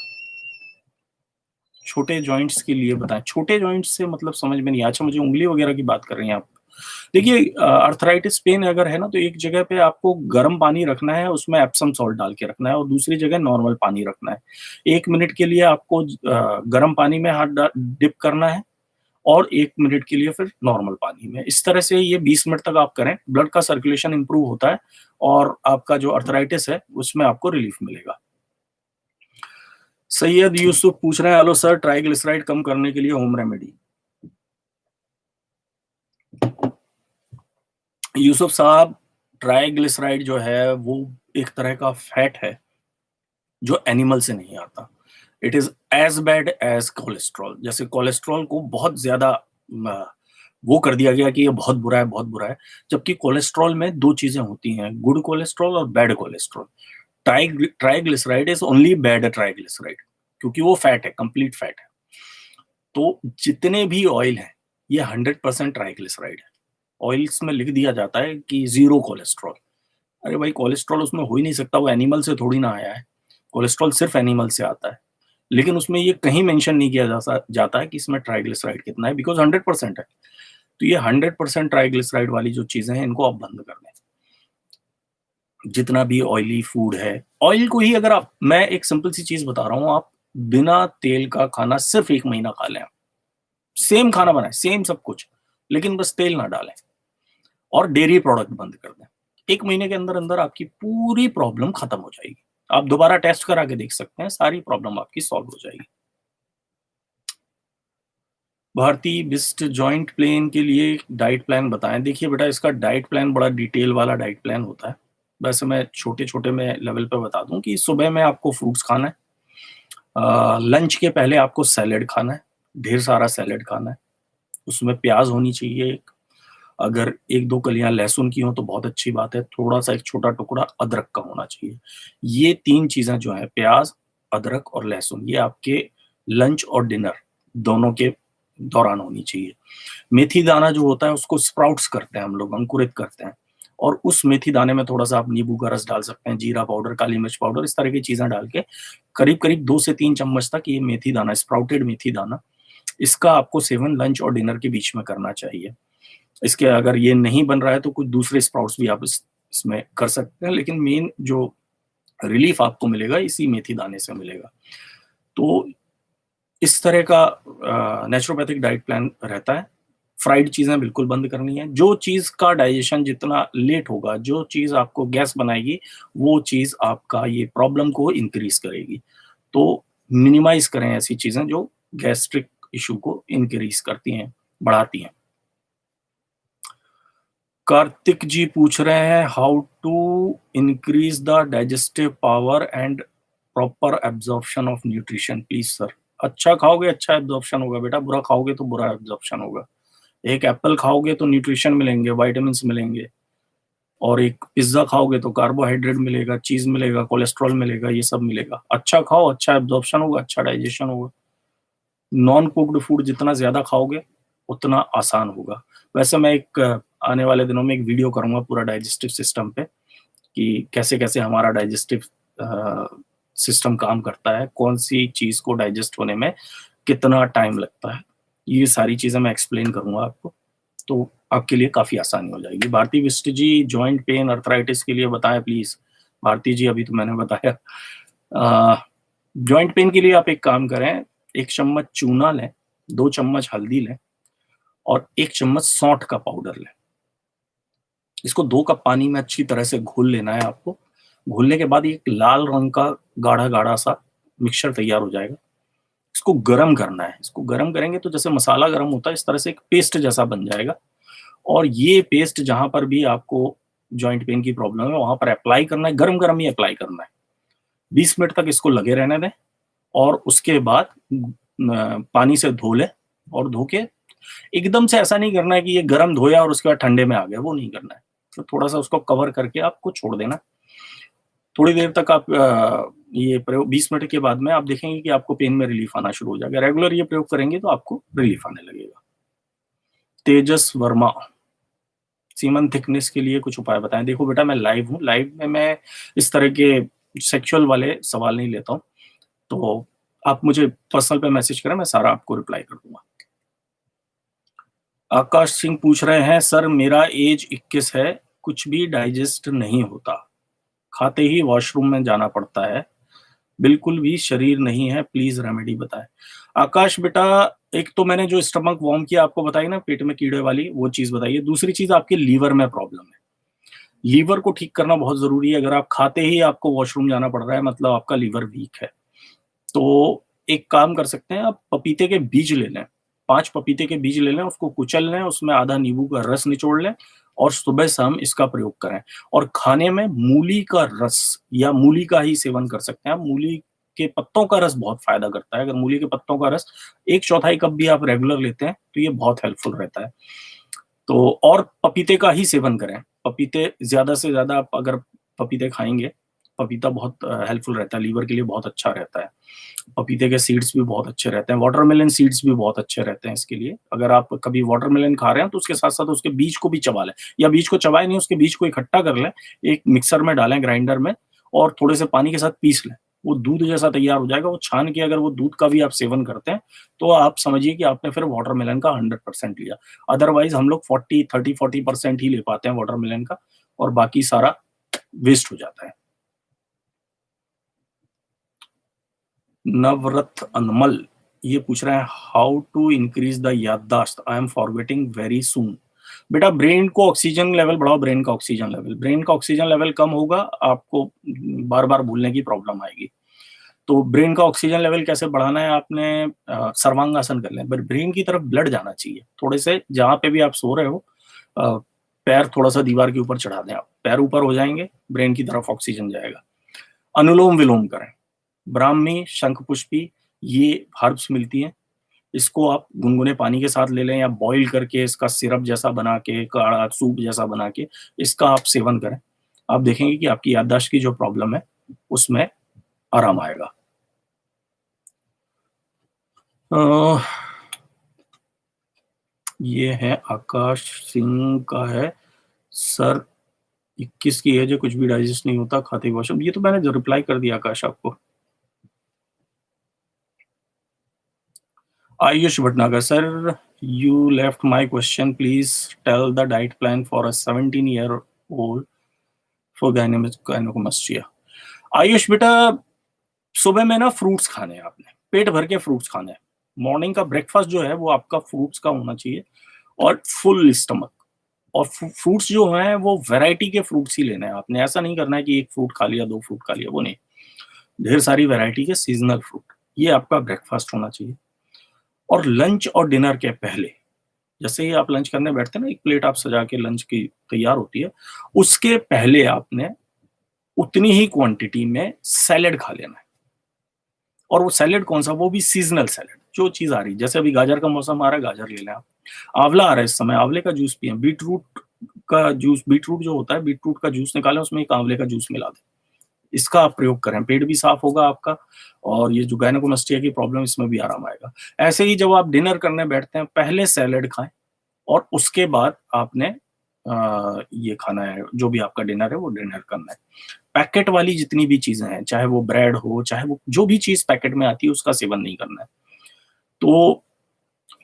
[SPEAKER 1] छोटे जॉइंट्स के लिए बताएं। छोटे जॉइंट्स से मतलब समझ में नहीं, अच्छा मुझे उंगली वगैरह की बात कर रही हैं आप। देखिए अर्थराइटिस पेन अगर है ना तो एक जगह पे आपको गर्म पानी रखना है, उसमें एप्सम सॉल्ट डाल के रखना है, और दूसरी जगह नॉर्मल पानी रखना है। 1 मिनट के लिए आपको गर्म पानी में हाथ डिप करना है और 1 मिनट के लिए फिर नॉर्मल पानी में। इस तरह से ये 20 मिनट तक आप करें, ब्लड का सर्कुलेशन इंप्रूव होता है और आपका जो अर्थराइटिस है उसमें आपको रिलीफ मिलेगा। सैयद यूसुफ पूछ रहे हैं, हेलो सर, ट्राइग्लिसराइड कम करने के लिए होम रेमेडी। यूसुफ साहब, ट्राइग्लिसराइड जो है वो एक तरह का फैट है जो एनिमल से नहीं आता। It is as bad as cholesterol. जैसे कोलेस्ट्रॉल को बहुत ज्यादा वो कर दिया गया कि ये बहुत बुरा है, बहुत बुरा है, जबकि कोलेस्ट्रॉल में 2 चीजें होती हैं, गुड कोलेस्ट्रॉल और bad cholesterol. Triglyceride is only bad triglyceride, क्योंकि वो फैट है, कंप्लीट फैट है। तो जितने भी ऑयल हैं ये 100% ट्राइग्लिसराइड है। ऑयल्स में लिख दिया जाता है कि 0 कोलेस्ट्रॉल। अरे भाई, कोलेस्ट्रॉल उसमें हो ही नहीं सकता, वो एनिमल से थोड़ी ना आया है। कोलेस्ट्रॉल सिर्फ एनिमल से आता है, लेकिन उसमें ये कहीं मेंशन नहीं किया जाता है कि इसमें ट्राइग्लिसराइड कितना है, बिकॉज 100% है। तो ये 100% ट्राइग्लिसराइड वाली जो चीजें हैं इनको आप बंद कर दें। जितना भी ऑयली फूड है, ऑयल को ही अगर आप, मैं एक सिंपल सी चीज बता रहा हूँ, आप बिना तेल का खाना सिर्फ 1 महीना खा लें, सेम खाना बनाए, सेम सब कुछ, लेकिन बस तेल ना डालें और डेयरी प्रोडक्ट बंद कर दें। 1 महीने के अंदर अंदर आपकी पूरी प्रॉब्लम खत्म हो जाएगी। आप दोबारा टेस्ट करा के देख सकते हैं, सारी प्रॉब्लम आपकी सॉल्व हो जाएगी। भारतीय बिस्ट जॉइंट पेन के लिए डाइट प्लान बताएं। देखिए बेटा, इसका डाइट प्लान बड़ा डिटेल वाला डाइट प्लान होता है। वैसे मैं छोटे छोटे में लेवल पे बता दूं कि सुबह में आपको फ्रूट्स खाना है, लंच के पहले आपको सैलेड खाना है, ढेर सारा सैलेड खाना है, उसमें प्याज होनी चाहिए, अगर 1-2 कलियां लहसुन की हो तो बहुत अच्छी बात है, थोड़ा सा एक छोटा टुकड़ा अदरक का होना चाहिए। ये 3 चीजें जो है, प्याज, अदरक और लहसुन, ये आपके लंच और डिनर दोनों के दौरान होनी चाहिए। मेथी दाना जो होता है उसको स्प्राउट्स करते हैं हम लोग, अंकुरित करते हैं, और उस मेथी दाने में थोड़ा सा आप नींबू का रस डाल सकते हैं, जीरा पाउडर, काली मिर्च पाउडर, इस तरह की चीजें डाल के करीब करीब 2 से 3 चम्मच तक ये मेथी दाना, स्प्राउटेड मेथी दाना, इसका आपको सेवन लंच और डिनर के बीच में करना चाहिए। इसके अगर ये नहीं बन रहा है तो कुछ दूसरे स्प्राउट्स भी आप इसमें कर सकते हैं, लेकिन मेन जो रिलीफ आपको मिलेगा इसी मेथी दाने से मिलेगा। तो इस तरह का नेचुरोपैथिक डाइट प्लान रहता है। फ्राइड चीजें बिल्कुल बंद करनी है। जो चीज का डाइजेशन जितना लेट होगा, जो चीज आपको गैस बनाएगी, वो चीज आपका ये प्रॉब्लम को इंक्रीज करेगी। तो मिनिमाइज करें ऐसी चीजें जो गैस्ट्रिक इशू को इंक्रीज करती हैं, बढ़ाती हैं। कार्तिक जी पूछ रहे हैं, how to increase the digestive power and proper absorption of nutrition, please sir. अच्छा खाओगे अच्छा एब्जॉर्प्शन होगा बेटा, बुरा खाओगे तो बुरा एब्जॉर्प्शन होगा। एक एप्पल खाओगे तो न्यूट्रिशन मिलेंगे, वाइटामिन मिलेंगे, और एक पिज्जा खाओगे तो कार्बोहाइड्रेट मिलेगा, चीज मिलेगा, कोलेस्ट्रॉल मिलेगा, ये सब मिलेगा। अच्छा खाओ, अच्छा एब्जॉर्प्शन होगा, अच्छा डाइजेशन होगा। नॉन कुक्ड फूड जितना ज्यादा खाओगे उतना आसान होगा। वैसे मैं एक आने वाले दिनों में एक वीडियो करूंगा पूरा डाइजेस्टिव सिस्टम पे, कि कैसे कैसे हमारा डाइजेस्टिव सिस्टम काम करता है, कौन सी चीज को डाइजेस्ट होने में कितना टाइम लगता है, ये सारी चीजें मैं एक्सप्लेन करूंगा आपको, तो आपके लिए काफी आसानी हो जाएगी। भारती विष्ट जी, जॉइंट पेन अर्थराइटिस के लिए बताएं प्लीज। भारती जी, अभी तो मैंने बताया। जॉइंट पेन के लिए आप एक काम करें, 1 चम्मच चूना लें, 2 चम्मच हल्दी लें और 1 चम्मच सौंठ का पाउडर लें। इसको 2 कप पानी में अच्छी तरह से घोल लेना है आपको। घोलने के बाद एक लाल रंग का गाढ़ा गाढ़ा सा मिक्सचर तैयार हो जाएगा। इसको गरम करना है। इसको गरम करेंगे तो जैसे मसाला गरम होता है, इस तरह से एक पेस्ट जैसा बन जाएगा, और ये पेस्ट जहां पर भी आपको जॉइंट पेन की प्रॉब्लम है वहां पर अप्लाई करना है, गरम गरम ही अप्लाई करना है। 20 मिनट तक इसको लगे रहने दें, और उसके बाद पानी से धो लें, और धो के एकदम से ऐसा नहीं करना है कि ये गर्म धोया और उसके बाद ठंडे में आ गया, वो नहीं करना है। तो थोड़ा सा उसको कवर करके आपको छोड़ देना। थोड़ी देर तक आप ये प्रयोग 20 मिनट के बाद में आप देखेंगे कि आपको पेन में रिलीफ आना शुरू हो जाएगा। रेगुलर ये प्रयोग करेंगे तो आपको रिलीफ आने लगेगा। तेजस वर्मा, सीमन थिकनेस के लिए कुछ उपाय बताएं। देखो बेटा, मैं लाइव हूँ, लाइव में मैं इस तरह के सेक्सुअल वाले सवाल नहीं लेता हूँ, तो आप मुझे पर्सनल पे मैसेज करें, मैं सारा आपको रिप्लाई कर दूंगा। आकाश सिंह पूछ रहे हैं, सर मेरा एज 21 है, कुछ भी डाइजेस्ट नहीं होता, खाते ही वॉशरूम में जाना पड़ता है, बिल्कुल भी शरीर नहीं है, प्लीज रेमेडी बताएं। आकाश बेटा, एक तो मैंने जो स्टमक वार्म किया आपको बताई ना, पेट में कीड़े वाली, वो चीज बताइए। दूसरी चीज, आपके लीवर में प्रॉब्लम है, लीवर को ठीक करना बहुत जरूरी है। अगर आप खाते ही आपको वॉशरूम जाना पड़ रहा है, मतलब आपका लीवर वीक है। तो एक काम कर सकते हैं, आप पपीते के बीज ले लें, 5 पपीते के बीज ले लें, उसको कुचल लें, उसमें आधा नींबू का रस निचोड़ लें और सुबह शाम इसका प्रयोग करें। और खाने में मूली का रस या मूली का ही सेवन कर सकते हैं आप। मूली के पत्तों का रस बहुत फायदा करता है। अगर मूली के पत्तों का रस 1/4 कप भी आप रेगुलर लेते हैं तो ये बहुत हेल्पफुल रहता है। तो और पपीते का ही सेवन करें। पपीते ज्यादा से ज्यादा आप अगर पपीते खाएंगे, पपीता बहुत हेल्पफुल रहता है, लीवर के लिए बहुत अच्छा रहता है। पपीते के सीड्स भी बहुत अच्छे रहते हैं, वाटरमेलन सीड्स भी बहुत अच्छे रहते हैं इसके लिए। अगर आप कभी वाटरमेलन खा रहे हैं तो उसके साथ साथ उसके बीज को भी चबा लें, या बीज को चबाए नहीं, उसके बीज को इकट्ठा कर लें, एक मिक्सर में डालें, ग्राइंडर में, और थोड़े से पानी के साथ पीस लें। वो दूध जैसा तैयार हो जाएगा। वो छान के अगर वो दूध का भी आप सेवन करते हैं तो आप समझिए कि आपने फिर वाटरमेलन का 100% लिया। अदरवाइज हम लोग 40% ही ले पाते हैं वाटरमेलन का, और बाकी सारा वेस्ट हो जाता है। नवरथ अनमल ये पूछ रहे हैं, हाउ टू इंक्रीज द याददाश्त, I am forgetting very soon. बेटा, ब्रेन को ऑक्सीजन लेवल बढ़ाओ, ब्रेन का ऑक्सीजन लेवल, ब्रेन का ऑक्सीजन लेवल कम होगा, आपको बार बार भूलने की प्रॉब्लम आएगी। तो ब्रेन का ऑक्सीजन लेवल कैसे बढ़ाना है, आपने सर्वांगासन कर लें, बट ब्रेन की तरफ ब्लड जाना चाहिए। थोड़े से जहां पे भी आप सो रहे हो, पैर थोड़ा सा दीवार के ऊपर चढ़ा दें, आप पैर ऊपर हो जाएंगे, ब्रेन की तरफ ऑक्सीजन जाएगा। अनुलोम विलोम करें, ब्राह्मी, शंखपुष्पी, ये हर्ब्स मिलती हैं, इसको आप गुनगुने पानी के साथ ले लें, या बॉईल करके इसका सिरप जैसा बना के, काढ़ा सूप जैसा बना के इसका आप सेवन करें। आप देखेंगे कि आपकी याददाश्त की जो प्रॉब्लम है उसमें आराम आएगा। ये है आकाश सिंह का है, सर 21 की एज है, कुछ भी डाइजेस्ट नहीं होता, खाते ही वॉशरूम। ये तो मैंने जो रिप्लाई कर दिया आकाश आपको। Ayush Bhatnagar, sir you left my question, please tell the diet plan for a 17-year-old for gynecomastia। Ayush बेटा, सुबह में ना फ्रूट्स खाने हैं आपने, पेट भर के फ्रूट्स खाने हैं। मॉर्निंग का ब्रेकफास्ट जो है वो आपका फ्रूट्स का होना चाहिए, और फुल स्टमक। और फ्रूट्स जो हैं वो वैरायटी के फ्रूट्स ही लेने हैं आपने। ऐसा नहीं करना है कि एक फ्रूट खा लिया, 2 फ्रूट खा लिया, वो नहीं। ढेर सारी वैरायटी के सीजनल फ्रूट, ये आपका ब्रेकफास्ट होना चाहिए। और लंच और डिनर के पहले, जैसे ही आप लंच करने बैठते हैं ना, एक प्लेट आप सजा के लंच की तैयार होती है, उसके पहले आपने उतनी ही क्वांटिटी में सैलेड खा लेना है। और वो सैलेड कौन सा, वो भी सीजनल सैलेड, जो चीज आ रही है। जैसे अभी गाजर का मौसम आ रहा है, गाजर ले लें आप। आंवला आ रहा है इस समय, आंवले का जूस पिए। बीटरूट का जूस, बीटरूट जो होता है, बीटरूट का जूस निकालें, उसमें एक आंवले का जूस मिला दें, इसका आप प्रयोग करें, पेट भी साफ होगा आपका, और ये जो गायनेकोमास्टिया की प्रॉब्लम, इसमें भी आराम आएगा। ऐसे ही जब आप डिनर करने बैठते हैं, पहले सैलेड खाएं, और उसके बाद आपने ये खाना है, जो भी आपका डिनर है वो डिनर करना है। पैकेट वाली जितनी भी चीजें हैं, चाहे वो ब्रेड हो, चाहे वो जो भी चीज पैकेट में आती है, उसका सेवन नहीं करना है। तो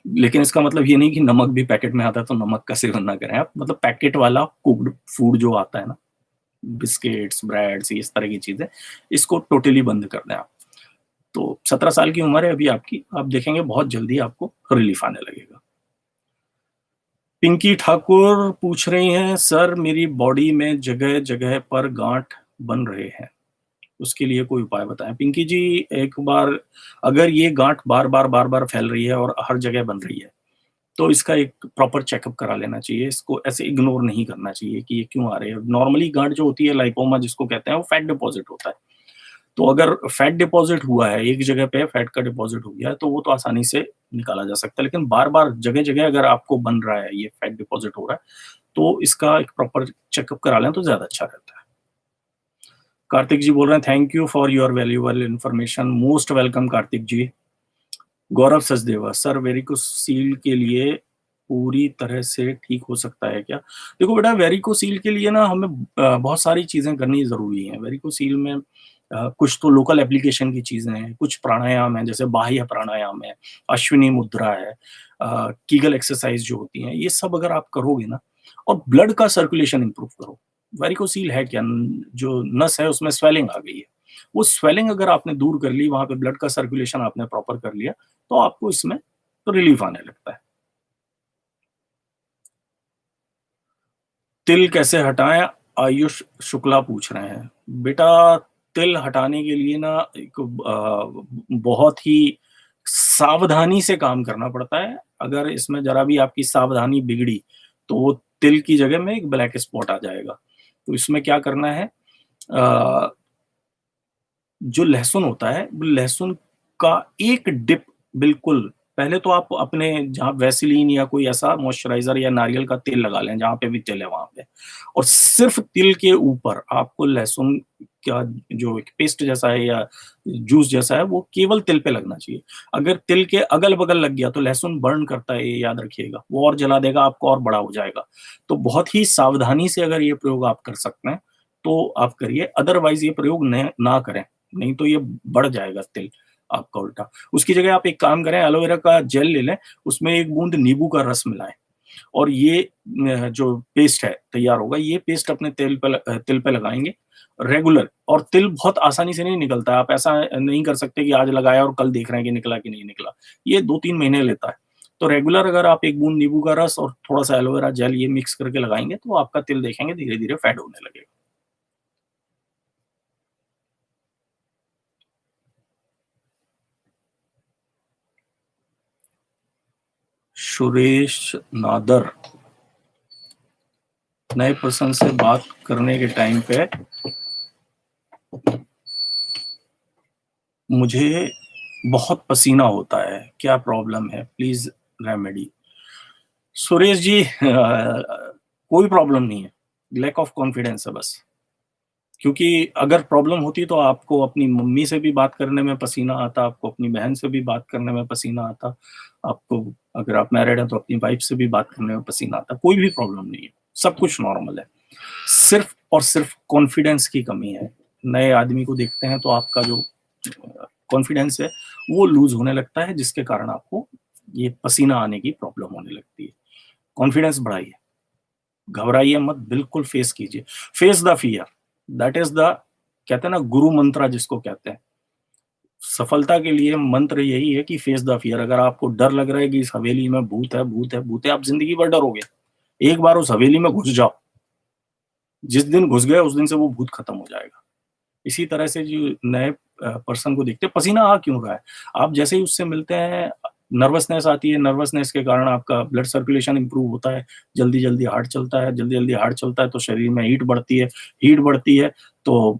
[SPEAKER 1] लेकिन इसका मतलब ये नहीं कि नमक भी पैकेट में आता है तो नमक का सेवन ना करें आप। मतलब पैकेट वाला कुक्ड फूड जो आता है ना, बिस्किट्स, ब्रेड्स, इस तरह की चीजें, इसको टोटली बंद कर दें आप। तो 17 साल की उम्र है अभी आपकी, आप देखेंगे बहुत जल्दी आपको रिलीफ आने लगेगा। पिंकी ठाकुर पूछ रही हैं, सर मेरी बॉडी में जगह जगह पर गांठ बन रहे हैं, उसके लिए कोई उपाय बताएं। पिंकी जी, एक बार, अगर ये गांठ बार बार फैल रही है और हर जगह बन रही है, तो इसका एक प्रॉपर चेकअप करा लेना चाहिए। इसको ऐसे इग्नोर नहीं करना चाहिए कि ये क्यों आ रहे हैं। नॉर्मली गांठ जो होती है, लाइपोमा जिसको कहते हैं, वो फैट डिपॉजिट होता है। तो अगर फैट डिपॉजिट हुआ है, एक जगह पे फैट का डिपॉजिट हो गया है, तो वो तो आसानी से निकाला जा सकता है। लेकिन बार बार जगह जगह अगर आपको बन रहा है, ये फैट डिपॉजिट हो रहा है, तो इसका एक प्रॉपर चेकअप करा लें तो ज्यादा अच्छा रहता है। कार्तिक जी बोल रहे हैं thank you for your valuable information, most welcome Kartik ji. Gaurav Sachdeva, sir varicocele के लिए पूरी तरह से ठीक हो सकता है क्या? देखो बेटा, वेरिकोसील के लिए ना हमें बहुत सारी चीज़ें करनी ज़रूरी हैं। वेरिकोसील में कुछ तो लोकल एप्लीकेशन की चीज़ें हैं, कुछ प्राणायाम हैं, जैसे बाह्य प्राणायाम है, अश्विनी मुद्रा है, कीगल एक्सरसाइज जो होती हैं, ये सब अगर आप करोगे ना और ब्लड का सर्कुलेशन इंप्रूव करो। वेरिकोसील है क्या? जो नस है उसमें स्वेलिंग आ गई है। वो स्वेलिंग अगर आपने दूर कर ली, वहाँ पे ब्लड का सर्कुलेशन आपने प्रॉपर कर लिया, तो आपको इसमें तो रिलीफ आने लगता है। तिल कैसे हटाएँ? आयुष शुक्ला पूछ रहे हैं। बेटा, तिल हटाने के लिए ना एक बहुत ही सावधानी से काम करना पड़ता है। अगर इसमें ज़रा भी आपकी सावधानी बिगड़ी, तो वो तिल की जगह में एक ब्लैक स्पॉट आ जाएगा। तो इसमें क्या करना है, अ, जो लहसुन होता है, लहसुन का एक डिप, बिल्कुल, पहले तो आप अपने जहाँ वैसलीन या कोई ऐसा मॉइस्चराइज़र या नारियल का तेल लगा लें, जहाँ पे भी तिल है वहाँ पे। और सिर्फ़ तिल के ऊपर आपको लहसुन का जो एक पेस्ट जैसा है या जूस जैसा है, वो केवल तिल पे लगना चाहिए। अगर तिल के अगल-बगल लग गया, तो लहसुन बर्न करता है, ये याद रखिएगा। वो और जला देगा, आपको और बड़ा हो जाएगा। तो बहुत ही सावधानी से अगर ये प्रयोग आप कर सकते हैं, तो आप करिए, अदरवाइज़ ये प्रयोग न ना करें। नहीं तो ये बढ़ जाएगा तिल आपका उल्टा। उसकी जगह आप एक काम करें, एलोवेरा का जेल ले लें, उसमें 1 बूंद नींबू का रस मिलाएँ और ये जो पेस्ट है तैयार होगा, ये पेस्ट अपने तिल पे लगाएँगे रेगुलर। और तिल बहुत आसानी से नहीं निकलता है, आप ऐसा नहीं कर सकते कि आज लगाया और कल देख रहे हैं कि निकला कि नहीं निकला। ये 2-3 महीने लेता है। तो रेगुलर अगर आप 1 बूंद नींबू का रस और थोड़ा-सा एलोवेरा जेल ये मिक्स करके लगाएँगे, तो आपका तिल देखेंगे धीरे-धीरे फेड होने लगेगा। सुरेश नादर, नए पर्सन से बात करने के टाइम पे मुझे बहुत पसीना होता है, क्या प्रॉब्लम है? Please remedy. सुरेश जी, कोई प्रॉब्लम नहीं है, लैक ऑफ कॉन्फिडेंस है बस। क्योंकि अगर प्रॉब्लम होती तो आपको अपनी मम्मी से भी बात करने में पसीना आता, आपको अपनी बहन से भी बात करने में पसीना आता, आपको, अगर आप मैरिड हैं तो अपनी वाइफ से भी बात करने में पसीना आता। कोई भी प्रॉब्लम नहीं है, सब कुछ नॉर्मल है। सिर्फ़ और सिर्फ़ कॉन्फिडेंस की कमी है। नए आदमी को देखते हैं तो आपका जो कॉन्फिडेंस है, वो लूज़ होने लगता है, जिसके कारण आपको ये पसीना आने की प्रॉब्लम होने लगती है। कॉन्फिडेंस बढ़ाइए, घबराइए मत, बिल्कुल फेस कीजिए। Face the fear, that is the, कहते हैं ना, गुरु मंत्र जिसको कहते हैं। सफलता के लिए मंत्र यही है कि फेस द फियर। अगर आपको डर लग रहा है कि इस हवेली में भूत है, भूत है, भूत है, आप ज़िंदगी भर डरोगे। एक बार उस हवेली में घुस जाओ, जिस दिन घुस गए उस दिन से वो भूत खत्म हो जाएगा। इसी तरह से जो नए पर्सन को देखते हैं, पसीना आ क्यों रहा है? आप जैसे ही उससे मिलते हैं, नर्वसनेस आती है, नर्वसनेस के कारण आपका ब्लड सर्कुलेशन इम्प्रूव होता है, जल्दी-जल्दी हार्ट चलता है, जल्दी-जल्दी हार्ट चलता है तो शरीर में हीट बढ़ती है तो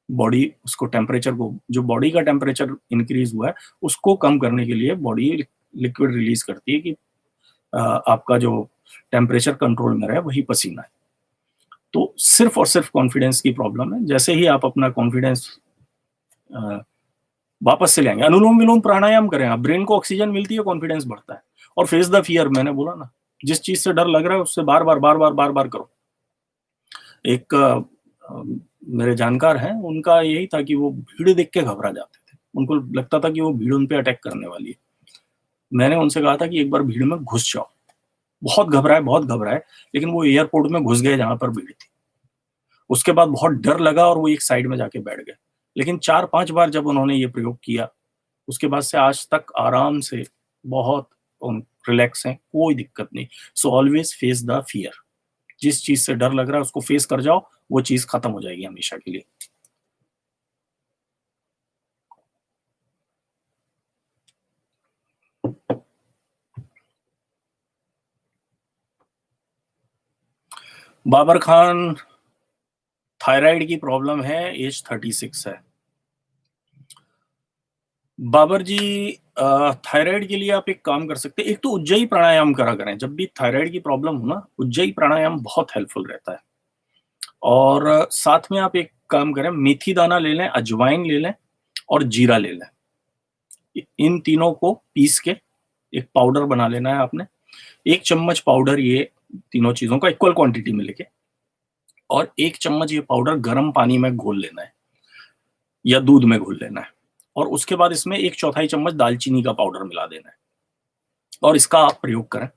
[SPEAKER 1] बॉडी उसको टेम्परेचर को, जो बॉडी का टेम्परेचर इंक्रीज़ हुआ है, उसको कम करने के लिए बॉडी लिक्विड रिलीज़ करती है कि आपका जो टेम्परेचर कंट्रोल में रहे, वही पसीना है। तो सिर्फ़ और सिर्फ़ कॉन्फिडेंस की प्रॉब्लम है। जैसे ही आप अपना कॉन्फिडेंस अ, वापस से लाएँगे, अनुलोम-विलोम प्राणायाम करें आप, ब्रेन को ऑक्सीजन मिलती है, कॉन्फिडेंस बढ़ता है। और फेस द फियर, मैंने बोला ना, जिस चीज़ से डर लग रहा है उससे बार-बार, बार-बार, बार-बार करो। एक मेरे जानकार हैं, उनका यही था कि वो भीड़ देख के घबरा जाते थे। उनको लगता था कि वो भीड़ उन पे अटैक करने वाली है। मैंने उनसे कहा था कि एक बार भीड़ में घुस जाओ। बहुत घबराए, लेकिन वो एयरपोर्ट में घुस गए जहाँ पर भीड़ थी। उसके बाद बहुत डर लगा और वो एक साइड में जाके बैठ गए। लेकिन 4-5 बार जब उन्होंने ये प्रयोग किया, उसके बाद से आज तक आराम से बहुत रिलैक्स हैं, कोई दिक्कत नहीं। So always face the fear. जिस चीज़ से डर लग रहा है उसको फेस कर जाओ, वो चीज़ खत्म हो जाएगी हमेशा के लिए। बाबर खान, थायराइड की प्रॉब्लम है, एज 36 है। बाबर जी, थायराइड के लिए आप एक काम कर सकते हैं, एक तो उज्जयी प्राणायाम करा करें। जब भी थायराइड की प्रॉब्लम हो ना, उज्जयी प्राणायाम बहुत हेल्पफुल रहता है। और साथ में आप एक काम करें, मेथी दाना ले लें, अजवाइन ले लें और जीरा ले लें। इन तीनों को पीस के एक पाउडर बना लेना है आपने। 1 चम्मच पाउडर ये तीनों चीज़ों का इक्वल क्वांटिटी में लेके और 1 चम्मच ये पाउडर गर्म पानी में घोल लेना है या दूध में घोल लेना है और उसके बाद इसमें 1/4 चम्मच दालचीनी का पाउडर मिला देना है और इसका आप प्रयोग करें।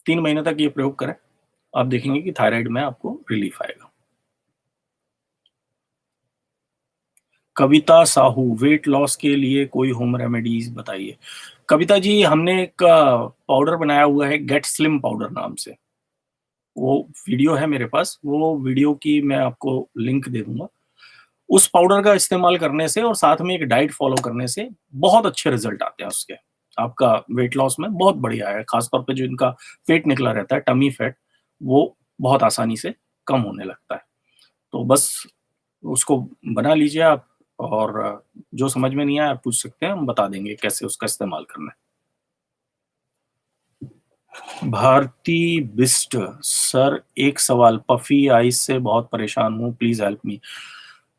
[SPEAKER 1] 3 महीने तक ये प्रयोग करें, आप देखेंगे कि थायराइड में आपको रिलीफ आएगा। कविता साहू, वेट लॉस के लिए कोई होम रेमेडीज बताइए। कविता जी, हमने एक पाउडर बनाया हुआ है गेट स्लिम पाउडर नाम से। वो वीडियो है मेरे पास, वो वीडियो की मैं आपको लिंक दे दूंगा। उस पाउडर का इस्तेमाल करने से और साथ में एक डाइट फॉलो करने से बहुत अच्छे रिजल्ट आते हैं उसके। आपका वेट लॉस में बहुत बढ़िया है, खासतौर पे जो इनका फेट निकला रहता है, टमी फैट, वो बहुत आसानी से कम होने लगता है। तो बस उसको बना लीजिए आप और जो समझ में नहीं आया आप पूछ सकते हैं, हम बता देंगे कैसे उसका इस्तेमाल करना है। भारती बिस्ट, सर एक सवाल, पफी आईज से बहुत परेशान हूँ, प्लीज हेल्प मी।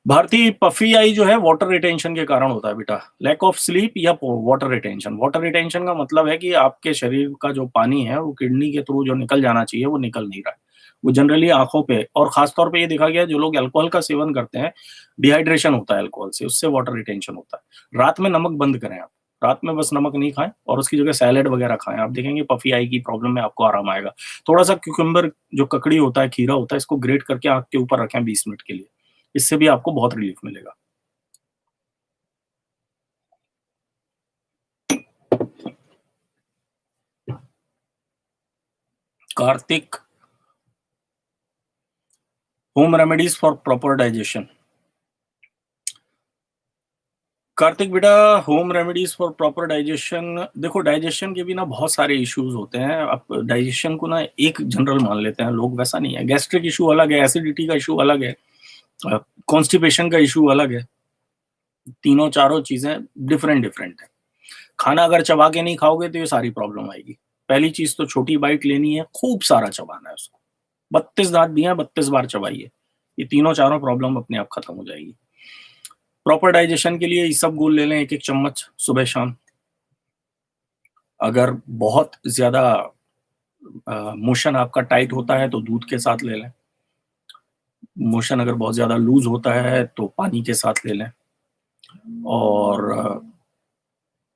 [SPEAKER 1] भारतीय, पफी आई जो है वाटर रिटेंशन के कारण होता है बेटा, लैक ऑफ स्लीप या वाटर रिटेंशन। वाटर रिटेंशन का मतलब है कि आपके शरीर का जो पानी है वो किडनी के थ्रू जो निकल जाना चाहिए वो निकल नहीं रहा है। वो जनरली आंखों पे और खासतौर पे ये देखा गया है जो लोग अल्कोहल का सेवन करते हैं, डिहाइड्रेशन होता है अल्कोहल से, उससे वाटर रिटेंशन होता है। रात में नमक बंद करें आप, रात में बस नमक नहीं खाएं और उसकी जगह सैलेड वगैरह खाएं, आप देखेंगे पफी आई की प्रॉब्लम में आपको आराम आएगा। थोड़ा सा क्यूकम्बर जो ककड़ी होता है, खीरा होता है, इसको ग्रेट करके आंख के ऊपर रखें 20 मिनट के लिए, इससे भी आपको बहुत रिलीफ मिलेगा। Kartik, home remedies for proper digestion. Kartik बेटा, home remedies for proper digestion, देखो डाइजेशन के भी ना बहुत सारे इश्यूज होते हैं। आप डाइजेशन को ना एक जनरल मान लेते हैं लोग, वैसा नहीं है। गैस्ट्रिक इशू अलग है, एसिडिटी का इशू अलग है, कॉन्स्टिपेशन का इशू अलग है। तीनों चारों चीजें डिफरेंट डिफरेंट है। खाना अगर चबा के नहीं खाओगे तो ये सारी प्रॉब्लम आएगी। पहली चीज तो छोटी बाइट लेनी है, खूब सारा चबाना है उसको। 32 दांत दिए हैं, 32 बार चबाइए, ये तीनों चारों प्रॉब्लम अपने आप खत्म हो जाएगी। प्रॉपर डाइजेशन के लिए इसबगोल ले लें 1-1 चम्मच सुबह शाम। अगर बहुत ज्यादा मोशन आपका टाइट होता है तो दूध के साथ ले लें। मोशन अगर बहुत ज्यादा लूज होता है तो पानी के साथ ले लें। और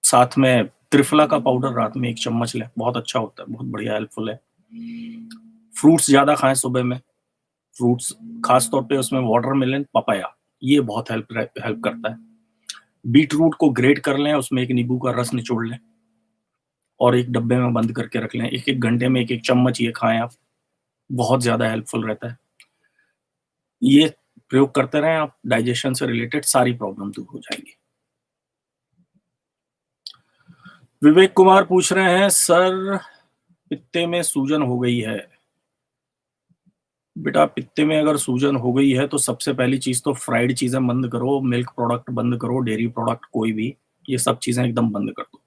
[SPEAKER 1] साथ में त्रिफला का पाउडर रात में 1 चम्मच लें, बहुत अच्छा होता है, बहुत बढ़िया हेल्पफुल है। फ्रूट्स ज्यादा खाएं सुबह में, फ्रूट्स खासतौर पे उसमें वाटरमेलन, पपाया, ये बहुत हेल्प करता है। बीट रूट को ग्रेट कर लें, उसमें एक नींबू का रस निचोड़ लें और एक डब्बे में बंद करके रख लें। 1-1 घंटे में 1-1 चम्मच ये खाएं आप, बहुत ज्यादा हेल्पफुल रहता है। ये प्रयोग करते रहें आप, डाइजेशन से रिलेटेड सारी प्रॉब्लम दूर हो जाएंगी। विवेक कुमार पूछ रहे हैं, सर पित्ते में सूजन हो गई है। बेटा, पित्ते में अगर सूजन हो गई है तो सबसे पहली चीज तो फ्राइड चीजें बंद करो, मिल्क प्रोडक्ट बंद करो, डेयरी प्रोडक्ट कोई भी, ये सब चीजें एकदम बंद कर दो।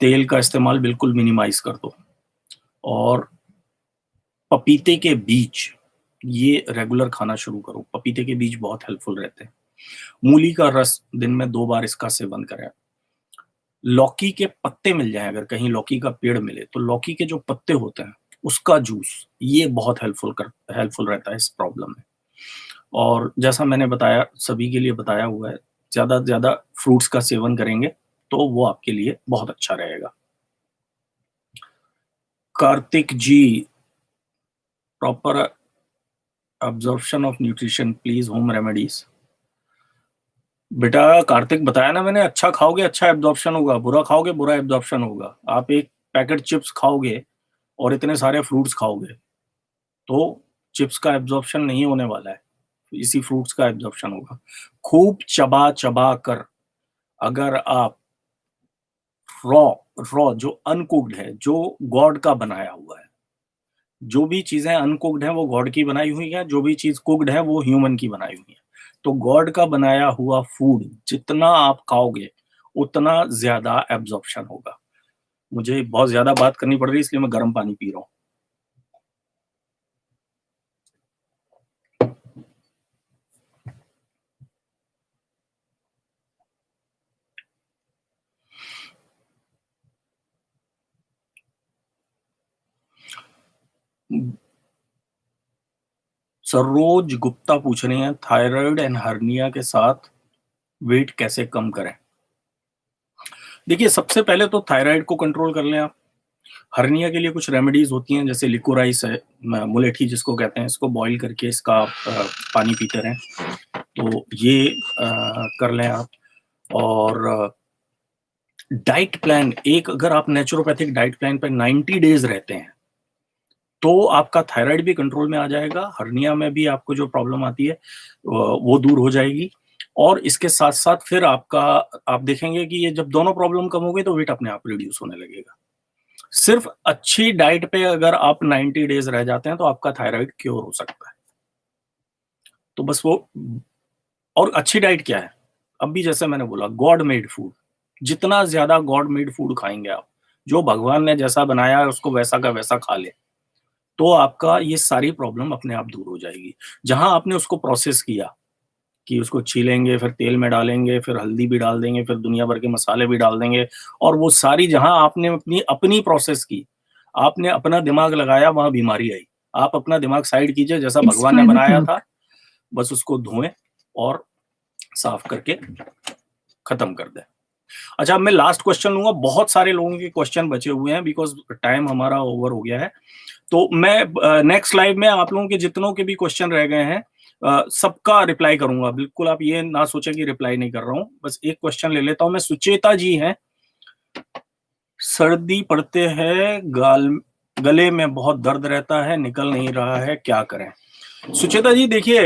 [SPEAKER 1] तेल का इस्तेमाल बिल्कुल मिनिमाइज कर दो। और पपीते के बीज ये रेगुलर खाना शुरू करो, पपीते के बीज बहुत हेल्पफुल रहते हैं। मूली का रस दिन में 2 बार इसका सेवन करें। लौकी के पत्ते मिल जाए, अगर कहीं लौकी का पेड़ मिले तो लौकी के जो पत्ते होते हैं उसका जूस, ये बहुत हेल्पफुल रहता है इस प्रॉब्लम में। और जैसा मैंने बताया, सभी के लिए बताया हुआ है, ज्यादा से ज्यादा फ्रूट्स का सेवन करेंगे तो वो आपके लिए बहुत अच्छा रहेगा। Kartik ji, proper absorption of nutrition, please home remedies. बेटा कार्तिक, बताया ना मैंने, अच्छा खाओगे अच्छा एब्जॉर्प्शन होगा, बुरा खाओगे बुरा एब्जॉर्प्शन होगा। आप एक पैकेट चिप्स खाओगे और इतने सारे फ्रूट्स खाओगे तो चिप्स का एब्जॉर्प्शन नहीं होने वाला है, इसी फ्रूट्स का एब्जॉर्प्शन होगा। खूब चबा चबा कर, अगर आप रॉ रॉ जो अनकुक्ड है, जो गॉड का बनाया हुआ है, जो भी चीजें अनकुक्ड हैं वो गॉड की बनाई हुई है, जो भी चीज कुक्ड है वो ह्यूमन की बनाई हुई है। तो गॉड का बनाया हुआ फूड जितना आप खाओगे उतना ज्यादा एब्जॉर्प्शन होगा। मुझे बहुत ज्यादा बात करनी पड़ रही है इसलिए मैं गर्म पानी पी रहा हूँ। सरोज गुप्ता पूछ रही हैं थायराइड एंड हर्निया के साथ वेट कैसे कम करें। देखिए सबसे पहले तो थायराइड को कंट्रोल कर लें आप। हर्निया के लिए कुछ रेमेडीज होती हैं, जैसे लिकोराइस है, मुलेठी जिसको कहते हैं, इसको बॉईल करके इसका आप पानी पीते रहें, तो ये कर लें आप। और डाइट प्लान, एक अगर आप नेचुरोपैथिक डाइट प्लान पर 90 डेज रहते हैं तो आपका थायराइड भी कंट्रोल में आ जाएगा, हर्निया में भी आपको जो प्रॉब्लम आती है वो दूर हो जाएगी। और इसके साथ साथ फिर आप देखेंगे कि ये जब दोनों प्रॉब्लम कम हो गई तो वेट अपने आप रिड्यूस होने लगेगा। सिर्फ अच्छी डाइट पे अगर आप 90 डेज रह जाते हैं तो आपका थायराइड क्योर हो सकता है। तो बस वो, और अच्छी डाइट क्या है, अब भी जैसे मैंने बोला, गॉड मेड फूड। जितना ज्यादा गॉड मेड फूड खाएंगे आप, जो भगवान ने जैसा बनाया है उसको वैसा का वैसा खा ले, तो आपका ये सारी प्रॉब्लम अपने आप दूर हो जाएगी। जहां आपने उसको प्रोसेस किया कि उसको छीलेंगे, फिर तेल में डालेंगे, फिर हल्दी भी डाल देंगे, फिर दुनिया भर के मसाले भी डाल देंगे, और वो सारी जहां आपने अपनी अपनी प्रोसेस की, आपने अपना दिमाग लगाया, वहां बीमारी आई। आप अपना दिमाग साइड कीजिए, जैसा भगवान ने बनाया था बस उसको धोएं और साफ करके खत्म कर दें। अच्छा, अब मैं लास्ट क्वेश्चन लूंगा, बहुत सारे लोगों के क्वेश्चन बचे हुए हैं बिकॉज टाइम हमारा ओवर हो गया है। तो मैं नेक्स्ट लाइव में आप लोगों के जितनों के भी क्वेश्चन रह गए हैं सबका रिप्लाई करूंगा। बिल्कुल आप ये ना सोचें कि रिप्लाई नहीं कर रहा हूं। बस एक क्वेश्चन ले लेता हूं मैं। सुचेता जी हैं, सर्दी पड़ते हैं, गले में बहुत दर्द रहता है, निकल नहीं रहा है, क्या करें। सुचेता जी देखिए,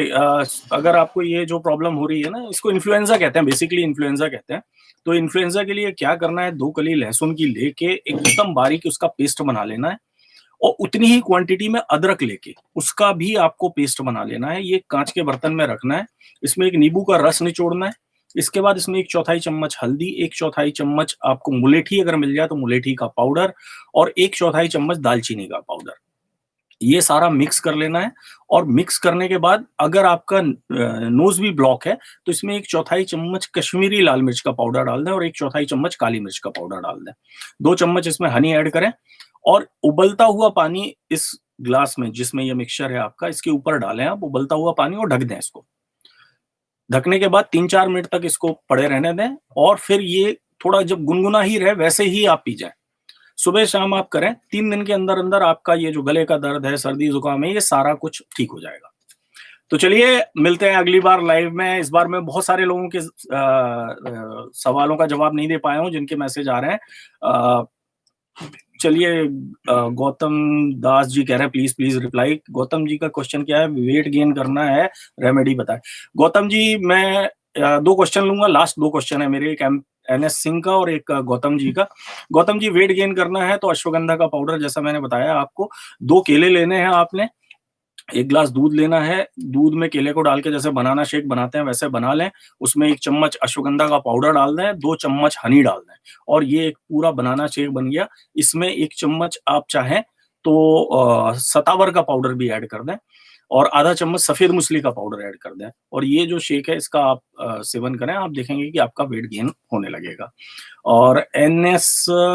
[SPEAKER 1] अगर आपको ये जो प्रॉब्लम हो रही है ना, इसको इन्फ्लुएंजा कहते हैं, बेसिकली इन्फ्लुएंजा कहते हैं। तो इन्फ्लुएंजा के लिए क्या करना है, 2 कली लहसुन की लेके एकदम बारीक उसका पेस्ट बना लेना है, और उतनी ही क्वांटिटी में अदरक लेके उसका भी आपको पेस्ट बना लेना है। ये कांच के बर्तन में रखना है, इसमें एक नींबू का रस निचोड़ना है। इसके बाद इसमें 1/4 चम्मच हल्दी, 1/4 चम्मच आपको मुलेठी अगर मिल जाए तो मुलेठी का पाउडर, और 1/4 चम्मच दालचीनी का पाउडर, ये सारा मिक्स कर लेना है। और मिक्स करने के बाद अगर आपका नोज भी ब्लॉक है तो इसमें 1/4 चम्मच कश्मीरी लाल मिर्च का पाउडर डाल दें और 1/4 चम्मच काली मिर्च का पाउडर डाल दें। 2 चम्मच इसमें हनी ऐड करें और उबलता हुआ पानी इस ग्लास में जिसमें ये मिक्सचर है आपका, इसके ऊपर डालें आप उबलता हुआ पानी और ढक दें इसको। ढकने के बाद 3-4 मिनट तक इसको पड़े रहने दें, और फिर ये थोड़ा जब गुनगुना ही रहे वैसे ही आप पी जाएं। सुबह शाम आप करें, 3 दिन के अंदर अंदर आपका ये जो गले का दर्द है, सर्दी जुकाम है, ये सारा कुछ ठीक हो जाएगा। तो चलिए मिलते हैं अगली बार लाइव में। इस बार मैं बहुत सारे लोगों के सवालों का जवाब नहीं दे पाया हूं जिनके मैसेज आ रहे हैं। चलिए, गौतम दास जी कह रहे हैं please please reply. Gautam ji का क्वेश्चन क्या है, वेट गेन करना है, रेमेडी बताएं। गौतम जी मैं 2 क्वेश्चन लूंगा, लास्ट 2 क्वेश्चन है मेरे, एक NS सिंह का और एक गौतम जी का। गौतम जी, वेट गेन करना है तो अश्वगंधा का पाउडर जैसा मैंने बताया आपको, 2 केले लेने हैं आपने, 1 ग्लास दूध लेना है, दूध में केले को डाल के जैसे बनाना शेक बनाते हैं वैसे बना लें, उसमें 1 चम्मच अश्वगंधा का पाउडर डाल दें, 2 चम्मच हनी डाल दें, और ये एक पूरा बनाना शेक बन गया। इसमें 1 चम्मच आप चाहें तो सतावर का पाउडर भी ऐड कर दें, और आधा चम्मच सफेद मूसली का पाउडर ऐड कर दें, और ये जो शेक है इसका आप सेवन करें, आप देखेंगे कि आपका वेट गेन होने लगेगा। और NS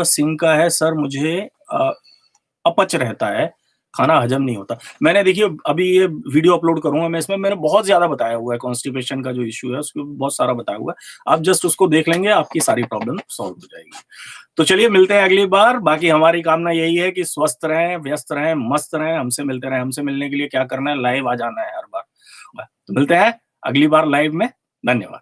[SPEAKER 1] सिंह का है, सर मुझे अपच रहता है, खाना हजम नहीं होता। मैंने देखिए अभी ये वीडियो अपलोड करूंगा मैं, इसमें मैंने बहुत ज्यादा बताया हुआ है, कॉन्स्टिपेशन का जो इश्यू है उसको बहुत सारा बताया हुआ है। आप जस्ट उसको देख लेंगे, आपकी सारी प्रॉब्लम सॉल्व हो जाएगी। तो चलिए मिलते हैं अगली बार। बाकी हमारी कामना यही है कि स्वस्थ रहें, व्यस्त रहें, मस्त रहें, हमसे मिलते रहें। हमसे मिलने के लिए क्या करना है, लाइव आ जाना है हर बार। तो मिलते हैं अगली बार लाइव में। धन्यवाद।